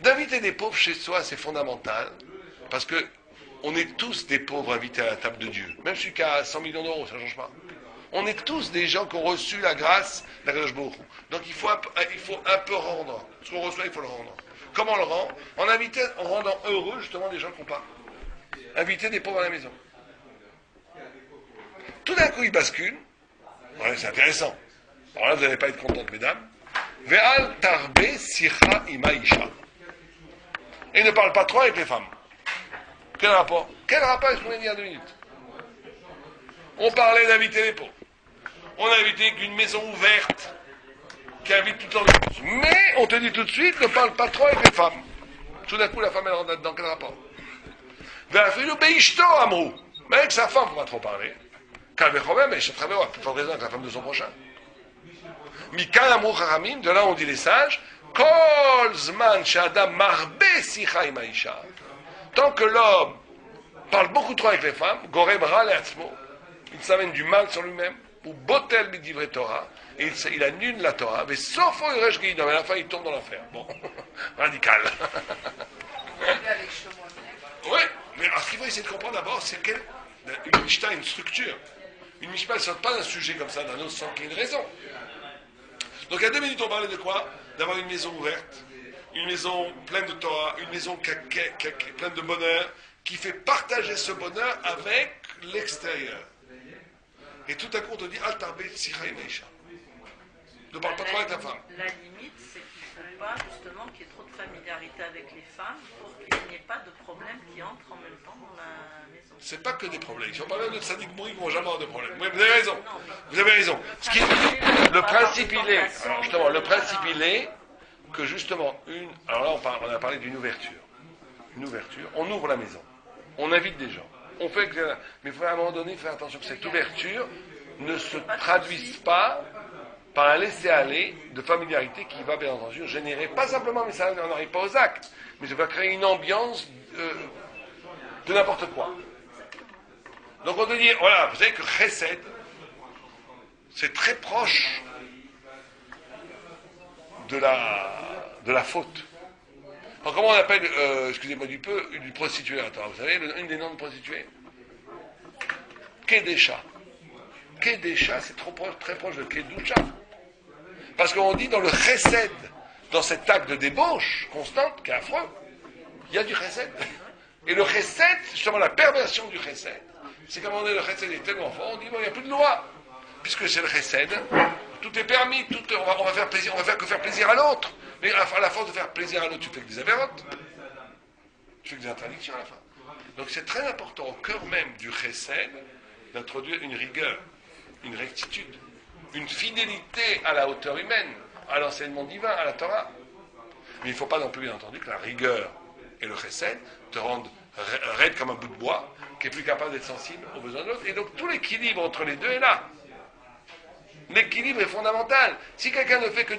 D'inviter des pauvres chez soi, c'est fondamental, parce que on est tous des pauvres invités à la table de Dieu. Même celui qui a 100 millions d'euros, ça ne change pas. On est tous des gens qui ont reçu la grâce d'Akadosh Baruch Hu. Donc il faut un peu rendre. Ce qu'on reçoit, il faut le rendre. Comment on le rend? En rendant heureux justement des gens qui n'ont pas. Inviter des pauvres à la maison. Tout d'un coup, ils basculent. Ouais, c'est intéressant. Alors là, vous n'allez pas être contentes, mesdames. Ve'al tarbe sicha ima isha. Et ne parle pas trop avec les femmes. Quel rapport? Quel rapport avec ce qu'on vient de dire 2 minutes? On parlait d'inviter les pauvres. On a invité qu'une maison ouverte qui invite tout le temps les choses. Mais on te dit tout de suite, ne parle pas trop avec les femmes. Tout d'un coup, la femme, elle rentre là-dedans. Quel rapport? Mais avec sa femme, il ne faut pas trop parler. Mais je travaille à plus forte raison avec la femme de son prochain. Mikan amrou charamim, de là on dit les sages, kol zman sh'adam marbe sicha im ha'isha. Tant que l'homme parle beaucoup trop avec les femmes, gorem ra le'atzmo, il s'amène du mal sur lui-même, ou botel midivre Torah, et il annule la Torah, mais sauf au Yuresh Gehinnom, mais à la fin il tombe dans l'enfer. Bon, radical. Oui, mais alors ce qu'il faut essayer de comprendre d'abord, c'est qu'une Mishnah a une structure. Une Mishnah ne saute pas d'un sujet comme ça, d'un autre sans qu'il y ait une raison. Donc, il y a 2 minutes, on parlait de quoi? D'avoir une maison ouverte, une maison pleine de Torah, une maison pleine de bonheur, qui fait partager ce bonheur avec l'extérieur. Et tout à coup, on te dit, Al tarbe sicha im ha'isha. Ne parle pas trop avec ta femme. La limite, c'est qu'il ne faut pas, justement, qu'il y ait trop de familiarité avec les femmes pour qu'il n'y ait pas de problème qui entre en même temps dans la maison. C'est pas que des problèmes. Si on parle de tzaddik mouri, ils ne vont jamais avoir de problème. Oui, vous avez raison. Vous avez raison. Le principe, il est, alors justement, le principe, il est que justement, alors là on a parlé d'une ouverture. Une ouverture, on ouvre la maison, on invite des gens, on fait que, mais il faut à un moment donné faire attention que cette ouverture ne se traduise pas par un laisser-aller de familiarité qui va bien entendu générer, pas simplement, mais ça n'en arrive pas aux actes, mais ça va créer une ambiance de n'importe quoi. Donc on te dit, voilà, vous savez que chesed, c'est très proche de la faute. Alors, comment on appelle, excusez-moi du peu, une prostituée à Torah? Vous savez, une des noms de prostituées? Kedesha. Kedesha, c'est très proche de Kedusha. Parce qu'on dit dans le chesed, dans cet acte de débauche constante, qui est affreux, il y a du chesed. Et le chesed, justement la perversion du chesed, c'est qu'à un moment donné, le chesed est tellement fort, on dit, bon, il n'y a plus de loi. Puisque c'est le chesed, tout est permis, on va faire plaisir, on va faire que faire plaisir à l'autre. Mais à la force de faire plaisir à l'autre, tu fais que des avérotes. Tu fais que des interdictions à la fin. Donc c'est très important, au cœur même du chesed, d'introduire une rigueur, une rectitude, une fidélité à la hauteur humaine, à l'enseignement divin, à la Torah. Mais il ne faut pas non plus, bien entendu, que la rigueur et le chesed te rendent raide comme un bout de bois, qui est plus capable d'être sensible aux besoins de l'autre. Et donc tout l'équilibre entre les deux est là. L'équilibre est fondamental. Si quelqu'un ne fait que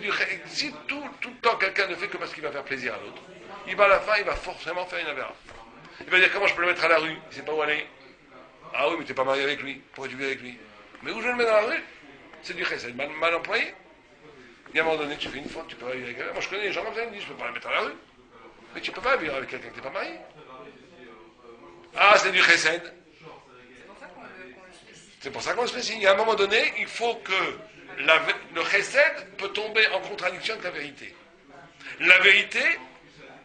si tout le temps quelqu'un ne fait que parce qu'il va faire plaisir à l'autre, il va à la fin, il va forcément faire une avéra. Il va dire, comment je peux le mettre à la rue? Il ne sait pas où aller. Ah oui, mais tu n'es pas marié avec lui. Pourquoi tu vis avec lui? Mais où je le mets dans la rue? C'est du chesed mal employé. Et à un moment donné, tu fais une faute, tu peux pas vivre avec quelqu'un. Moi, je connais des gens comme ça, ils me disent, je ne peux pas la mettre à la rue. Mais tu ne peux pas vivre avec quelqu'un qui n'est pas marié. Ah, c'est du chesed. C'est pour ça qu'on le spécifie. Il y a un moment donné, il faut que le chesed peut tomber en contradiction avec la vérité. La vérité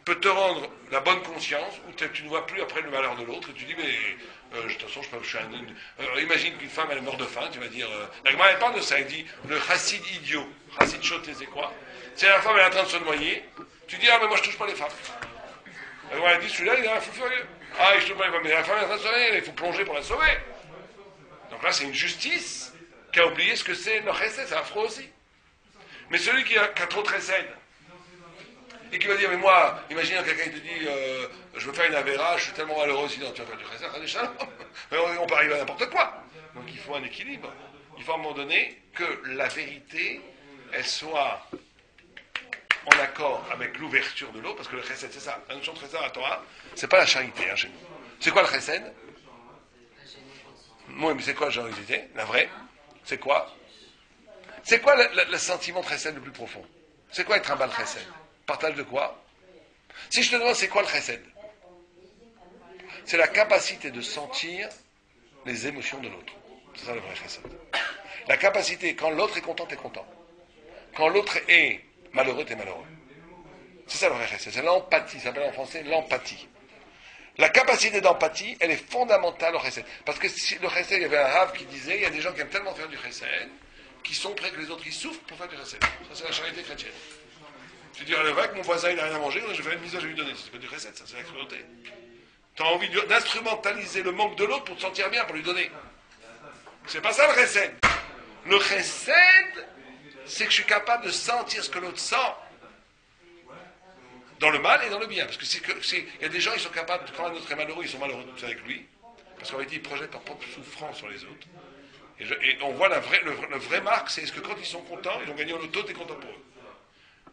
peut te rendre la bonne conscience, où tu ne vois plus après le malheur de l'autre, et tu dis, mais de toute façon, je suis imagine qu'une femme, elle est morte de faim, tu vas dire, la Gemara, elle parle de ça, elle dit, le chassid idiot, chassid choté, c'est quoi? C'est la femme, elle est en train de se noyer, tu dis, ah, mais moi, je touche pas les femmes. La Gemara, elle dit, celui-là, il est un fou furieux. Ah, je touche pas les femmes, mais la femme, elle est en train de se noyer, il faut plonger pour la sauver. Donc là, c'est une justice qui a oublié ce que c'est le chesed, c'est affreux aussi. Mais celui qui a trop de chesed, et qui va dire, mais moi, imagine quelqu'un qui te dit, je veux faire une avéra, je suis tellement malheureux, sinon tu vas faire du chesed, on peut arriver à n'importe quoi. Donc il faut un équilibre. Il faut à un moment donné que la vérité, elle soit en accord avec l'ouverture de l'eau, parce que le chesed, c'est ça. La notion de chesed à la Torah, c'est pas la charité chez nous. C'est quoi le chesed? Oui, mais c'est quoi la générosité? La vraie? C'est quoi? C'est quoi le sentiment de chesed le plus profond? C'est quoi être un bal chesed? Partage de quoi? Si je te demande c'est quoi le chesed? C'est la capacité de sentir les émotions de l'autre. C'est ça le vrai chesed. La capacité, quand l'autre est content, t'es content. Quand l'autre est malheureux, t'es malheureux. C'est ça le vrai chesed. C'est l'empathie. Ça s'appelle en français l'empathie. La capacité d'empathie, elle est fondamentale au chesed. Parce que si le chesed, il y avait un rave qui disait, il y a des gens qui aiment tellement faire du chesed, qui sont prêts que les autres, ils souffrent pour faire du chesed. Ça, c'est la charité chrétienne. Tu dis, le vrai que mon voisin, il n'a rien à manger, je vais faire une mise à lui donner. C'est pas du chesed, ça, c'est la cruauté. Tu as envie d'instrumentaliser le manque de l'autre pour te sentir bien, pour lui donner. C'est pas ça le chesed. Le chesed, c'est que je suis capable de sentir ce que l'autre sent. Dans le mal et dans le bien. Parce que il y a des gens, ils sont capables, quand un autre est malheureux, ils sont malheureux tous avec lui. Parce qu'en réalité, ils projettent leur propre souffrance sur les autres. Et on voit le vrai marque, c'est est-ce que quand ils sont contents, ils ont gagné en auto, t'es content pour eux.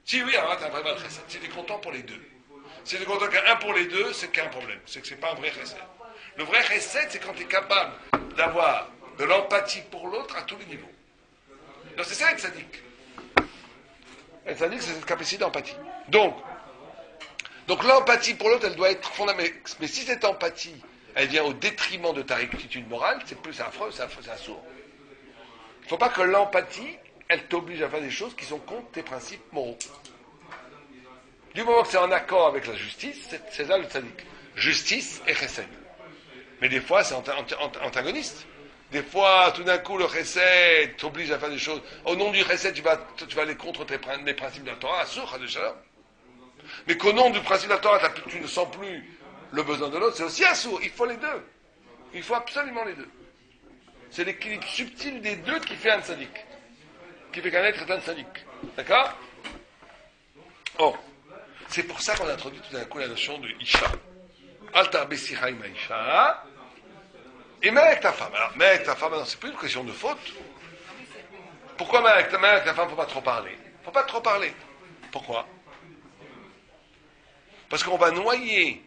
Si oui, alors là, t'as un vrai mal chesed. Si t'es content pour les deux. Si t'es content qu'un pour les deux, c'est qu'il y a un problème. C'est que c'est pas un vrai chesed. Le vrai chesed, c'est quand t'es capable d'avoir de l'empathie pour l'autre à tous les niveaux. Donc c'est ça être sadique. Être sadique, c'est cette capacité d'empathie. Donc l'empathie pour l'autre, elle doit être fondamentale. Mais si cette empathie, elle vient au détriment de ta rectitude morale, c'est affreux, c'est assourd. Il ne faut pas que l'empathie, elle t'oblige à faire des choses qui sont contre tes principes moraux. Du moment que c'est en accord avec la justice, c'est là le tzaddik. Justice et chesed. Mais des fois, c'est antagoniste. Des fois, tout d'un coup, le chesed t'oblige à faire des choses. Au nom du chesed, tu vas aller contre les principes de la Torah, assour, de shalom. Mais qu'au nom du principe de la Torah, tu ne sens plus le besoin de l'autre, c'est aussi assourd. Il faut les deux. Il faut absolument les deux. C'est l'équilibre subtil des deux qui fait un tzaddik. Qui fait qu'un être est un tzaddik. D'accord? Or, c'est pour ça qu'on a introduit tout d'un coup la notion de Isha. Altar Bessicha Ima Isha. Et mets avec ta femme. Alors, mets avec ta femme, non, c'est plus une question de faute. Pourquoi mets avec ta femme, il ne faut pas trop parler? Il ne faut pas trop parler. Pourquoi? Parce qu'on va noyer.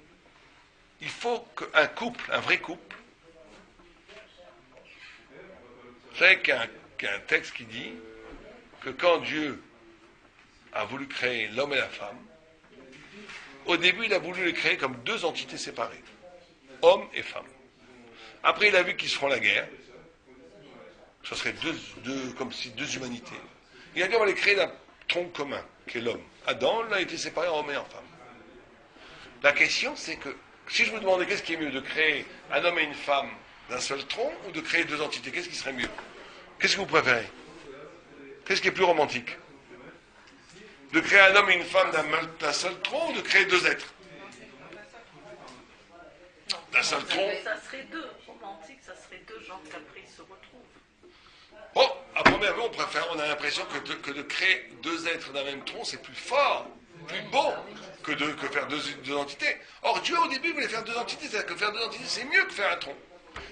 Il faut qu'un couple, un vrai couple, vous savez qu'il y a un texte qui dit que quand Dieu a voulu créer l'homme et la femme, au début, il a voulu les créer comme deux entités séparées, homme et femme. Après, il a vu qu'ils se feront la guerre. Ce serait comme si deux humanités. Il a dit, on va les créer d'un tronc commun, qui est l'homme. Adam, là, a été séparé en homme et en femme. La question, c'est que, si je vous demandais qu'est-ce qui est mieux, de créer un homme et une femme d'un seul tronc, ou de créer deux entités, qu'est-ce qui serait mieux? Qu'est-ce que vous préférez? Qu'est-ce qui est plus romantique? De créer un homme et une femme d'un seul tronc, ou de créer deux êtres? D'un seul tronc. Ça serait deux romantiques, ça serait deux gens qui après se retrouvent. Oh, à première vue, on a l'impression que de créer deux êtres d'un même tronc, c'est plus fort, plus beau que faire deux entités. Or, Dieu, au début, voulait faire deux entités, c'est-à-dire que faire deux entités, c'est mieux que faire un tronc.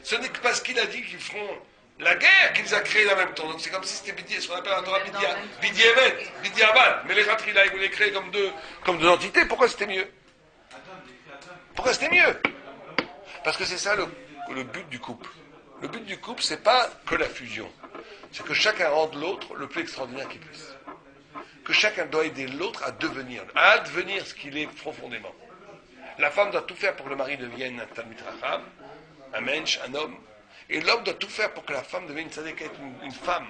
Ce n'est que parce qu'il a dit qu'ils feront la guerre qu'il les a créés en même temps. Donc c'est comme si c'était ce qu'on appelle un Torah Bidiaval. Mais les ratris, là, ils voulaient créer comme deux entités. Pourquoi c'était mieux? Pourquoi c'était mieux? Parce que c'est ça le but du couple. Le but du couple, c'est pas que la fusion. C'est que chacun rende l'autre le plus extraordinaire qu'il puisse. Que chacun doit aider l'autre à devenir ce qu'il est profondément. La femme doit tout faire pour que le mari devienne un Talmid Chacham, un mensch, un homme. Et l'homme doit tout faire pour que la femme devienne une femme,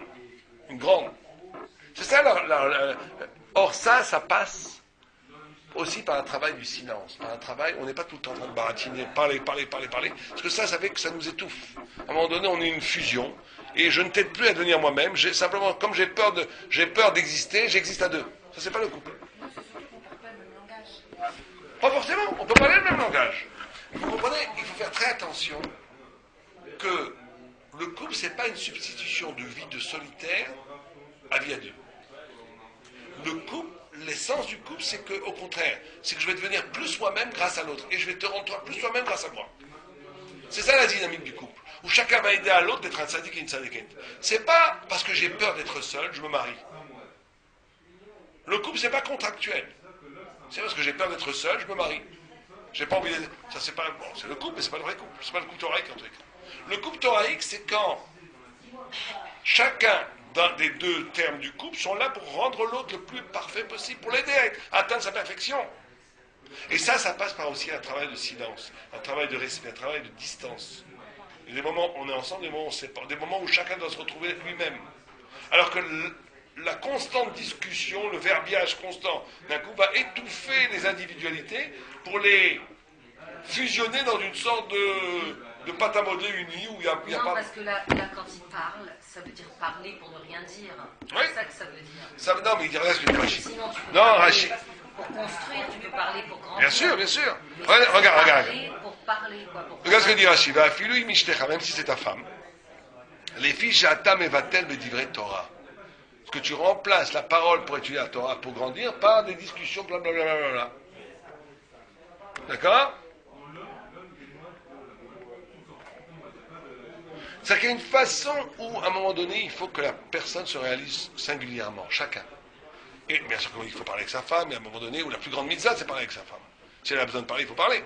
une grande. C'est ça Or ça passe aussi par un travail du silence, par un travail, on n'est pas tout le temps en train de baratiner, parler, parce que ça fait que ça nous étouffe. À un moment donné, on est une fusion, et je ne t'aide plus à devenir moi-même, simplement, comme j'ai peur d'exister, j'existe à deux. Ça, c'est pas le couple. Non, c'est surtout qu'on parle pas le même langage. Pas forcément, on peut parler le même langage. Vous comprenez, il faut faire très attention que le couple, c'est pas une substitution de vie de solitaire à vie à deux. Le couple, l'essence du couple, c'est que, au contraire, c'est que je vais devenir plus moi-même grâce à l'autre, et je vais te rendre toi plus toi-même grâce à moi. C'est ça la dynamique du couple, où chacun va aider à l'autre d'être un sadique et une sadikette. C'est pas parce que j'ai peur d'être seul, je me marie. Le couple, c'est pas contractuel. C'est parce que j'ai peur d'être seul, je me marie. J'ai pas envie d'être... Ça, c'est pas... Bon, c'est le couple, mais c'est pas le vrai couple. C'est pas le couple thoraïque, en tout cas. Le couple thoraïque, c'est quand chacun des deux termes du couple sont là pour rendre l'autre le plus parfait possible, pour l'aider à atteindre sa perfection. Et ça passe par aussi un travail de silence, un travail de respect, un travail de distance. Il y a des moments où on est ensemble, des moments où on se sépare, des moments où chacun doit se retrouver lui-même. Alors que la constante discussion, le verbiage constant d'un couple va étouffer les individualités pour les fusionner dans une sorte de pâte à modeler unie où il n'y a Non, pas... parce que là, quand il parle, ça veut dire parler pour ne rien dire. Oui. C'est ça que ça veut dire. Non, mais il dit rien, ce que dit Rachid. Sinon, tu peux Non, parler Rachid. pour construire, tu peux parler pour grandir. Bien sûr, bien sûr. Mais Regarde. parler pour parler, quoi. Regarde ce que dit Rachid. Même si c'est ta femme. Les filles, j'attends mes vatel me divrei Torah. Parce que tu remplaces la parole pour étudier la Torah, pour grandir, par des discussions, blablabla. D'accord? C'est qu'il y a une façon où, à un moment donné, il faut que la personne se réalise singulièrement, chacun. Et bien sûr qu'il faut parler avec sa femme, mais à un moment donné, où la plus grande mitzvah, c'est parler avec sa femme. Si elle a besoin de parler, il faut parler.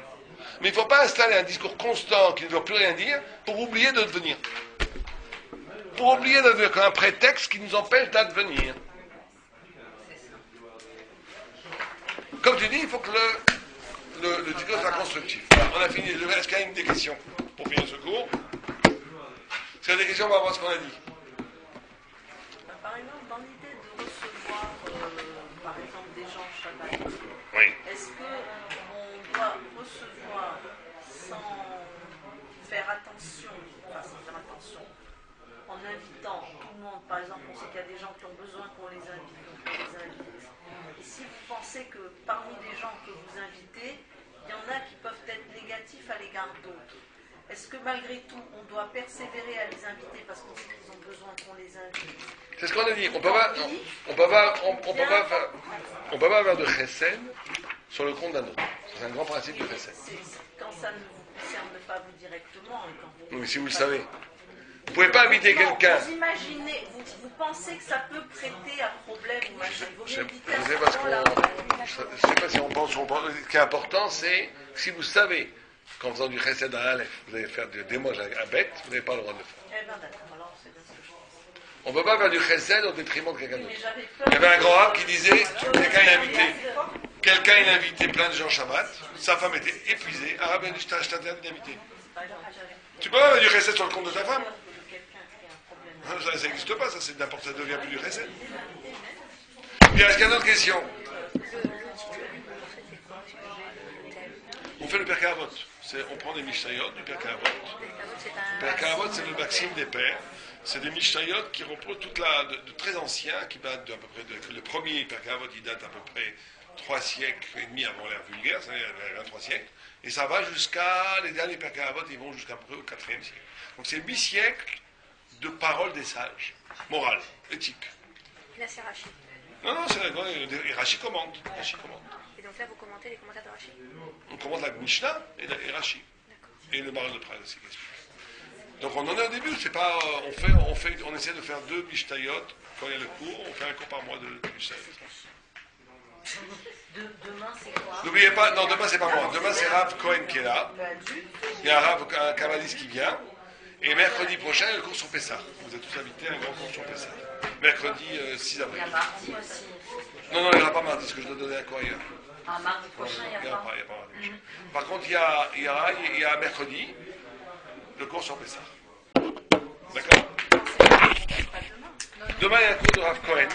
Mais il ne faut pas installer un discours constant qui ne veut plus rien dire pour oublier de devenir. Pour oublier de devenir, comme un prétexte qui nous empêche d'advenir. Comme tu dis, il faut que le discours soit constructif. Voilà, on a fini. Est-ce qu'il y a des questions pour finir ce cours? Est-ce qu'il y a des questions par rapport à ce qu'on a dit? Par exemple, dans l'idée de recevoir, par exemple, des gens Shabbat, Oui. est-ce qu'on doit recevoir sans faire attention, en invitant tout le monde? Par exemple, on sait qu'il y a des gens qui ont besoin qu'on les invite, donc on les invite. Et si vous pensez que parmi les gens que vous invitez, il y en a qui peuvent être négatifs à l'égard d'autres, est-ce que malgré tout, on doit persévérer à les inviter parce qu'on sait qu'ils ont besoin qu'on les invite? C'est ce qu'on a dit. On peut pas faire... on ne peut pas avoir de chesed sur le compte d'un autre. C'est un grand principe du chesed. Quand ça ne vous concerne pas vous directement, et quand vous... Mais si vous le savez. Vous ne pouvez pas inviter quelqu'un. Vous imaginez, vous pensez que ça peut prêter à problème ou machin. Il vaut Je mieux sais éviter à ce parce moment-là. je sais pas si on pense. Ce qui est important, c'est si vous savez qu'en faisant du chesed à Aleph, vous allez faire des mois à bête, vous n'avez pas le droit de le faire. Eh ben d'accord, alors c'est bien ce que je pense. On ne peut pas faire du chesed au détriment de quelqu'un Oui, d'autre. mais j'avais peur. Il y avait un grand rab qui disait, quelqu'un il a invité plein de gens Shabbat, sa femme était épuisée, un rabbin dit, je t'interdis d'inviter. Tu peux pas faire du chesed sur le compte de ta femme? Ça n'existe pas, ça c'est n'importe, ça ne devient plus du chesed. Bien, est-ce qu'il y a d'autres questions? On fait le Pirkei Avot. On prend des Mishnayot du Pirkei Avot. Le Pirkei Avot, c'est le maxime des pères. C'est des Mishnayot qui reposent toute de très anciens, qui datent d'à peu près le premier Pirkei Avot, il date à peu près 3 siècles et demi avant l'ère vulgaire, c'est-à-dire 23 siècles. Et ça va jusqu'à, les derniers Pirkei Avot, ils vont jusqu'à peu près au 4e siècle. Donc c'est 8 siècles de paroles des sages, morales, éthiques. Là, c'est Rachid. Non, et Rashi commente. Et donc là, vous commentez les commentaires de Rachid. On commente la Mishnah et Rashi. Et le Maral de Prague aussi. Donc on en est au début, c'est pas. On essaie de faire 2 Mishnayot quand il y a le cours, on fait un cours par mois de Mishnayot. Demain, c'est quoi? N'oubliez pas, non, demain c'est pas moi. Demain c'est Rav Cohen qui est là. Il y a un kabbaliste qui vient. Et mercredi prochain, le cours sur Pessah. Vous êtes tous invités à un grand cours sur Pessah. Mercredi 6 avril. Il y a mardi aussi. Non, il n'y aura pas mardi, parce que je dois donner un cours ailleurs. Ah, mardi prochain, il n'y a pas. Il y a pas mardi prochain. Par contre, il y a mercredi, le cours sur Pessah. D'accord? Demain, il y a un cours de Rav Cohen.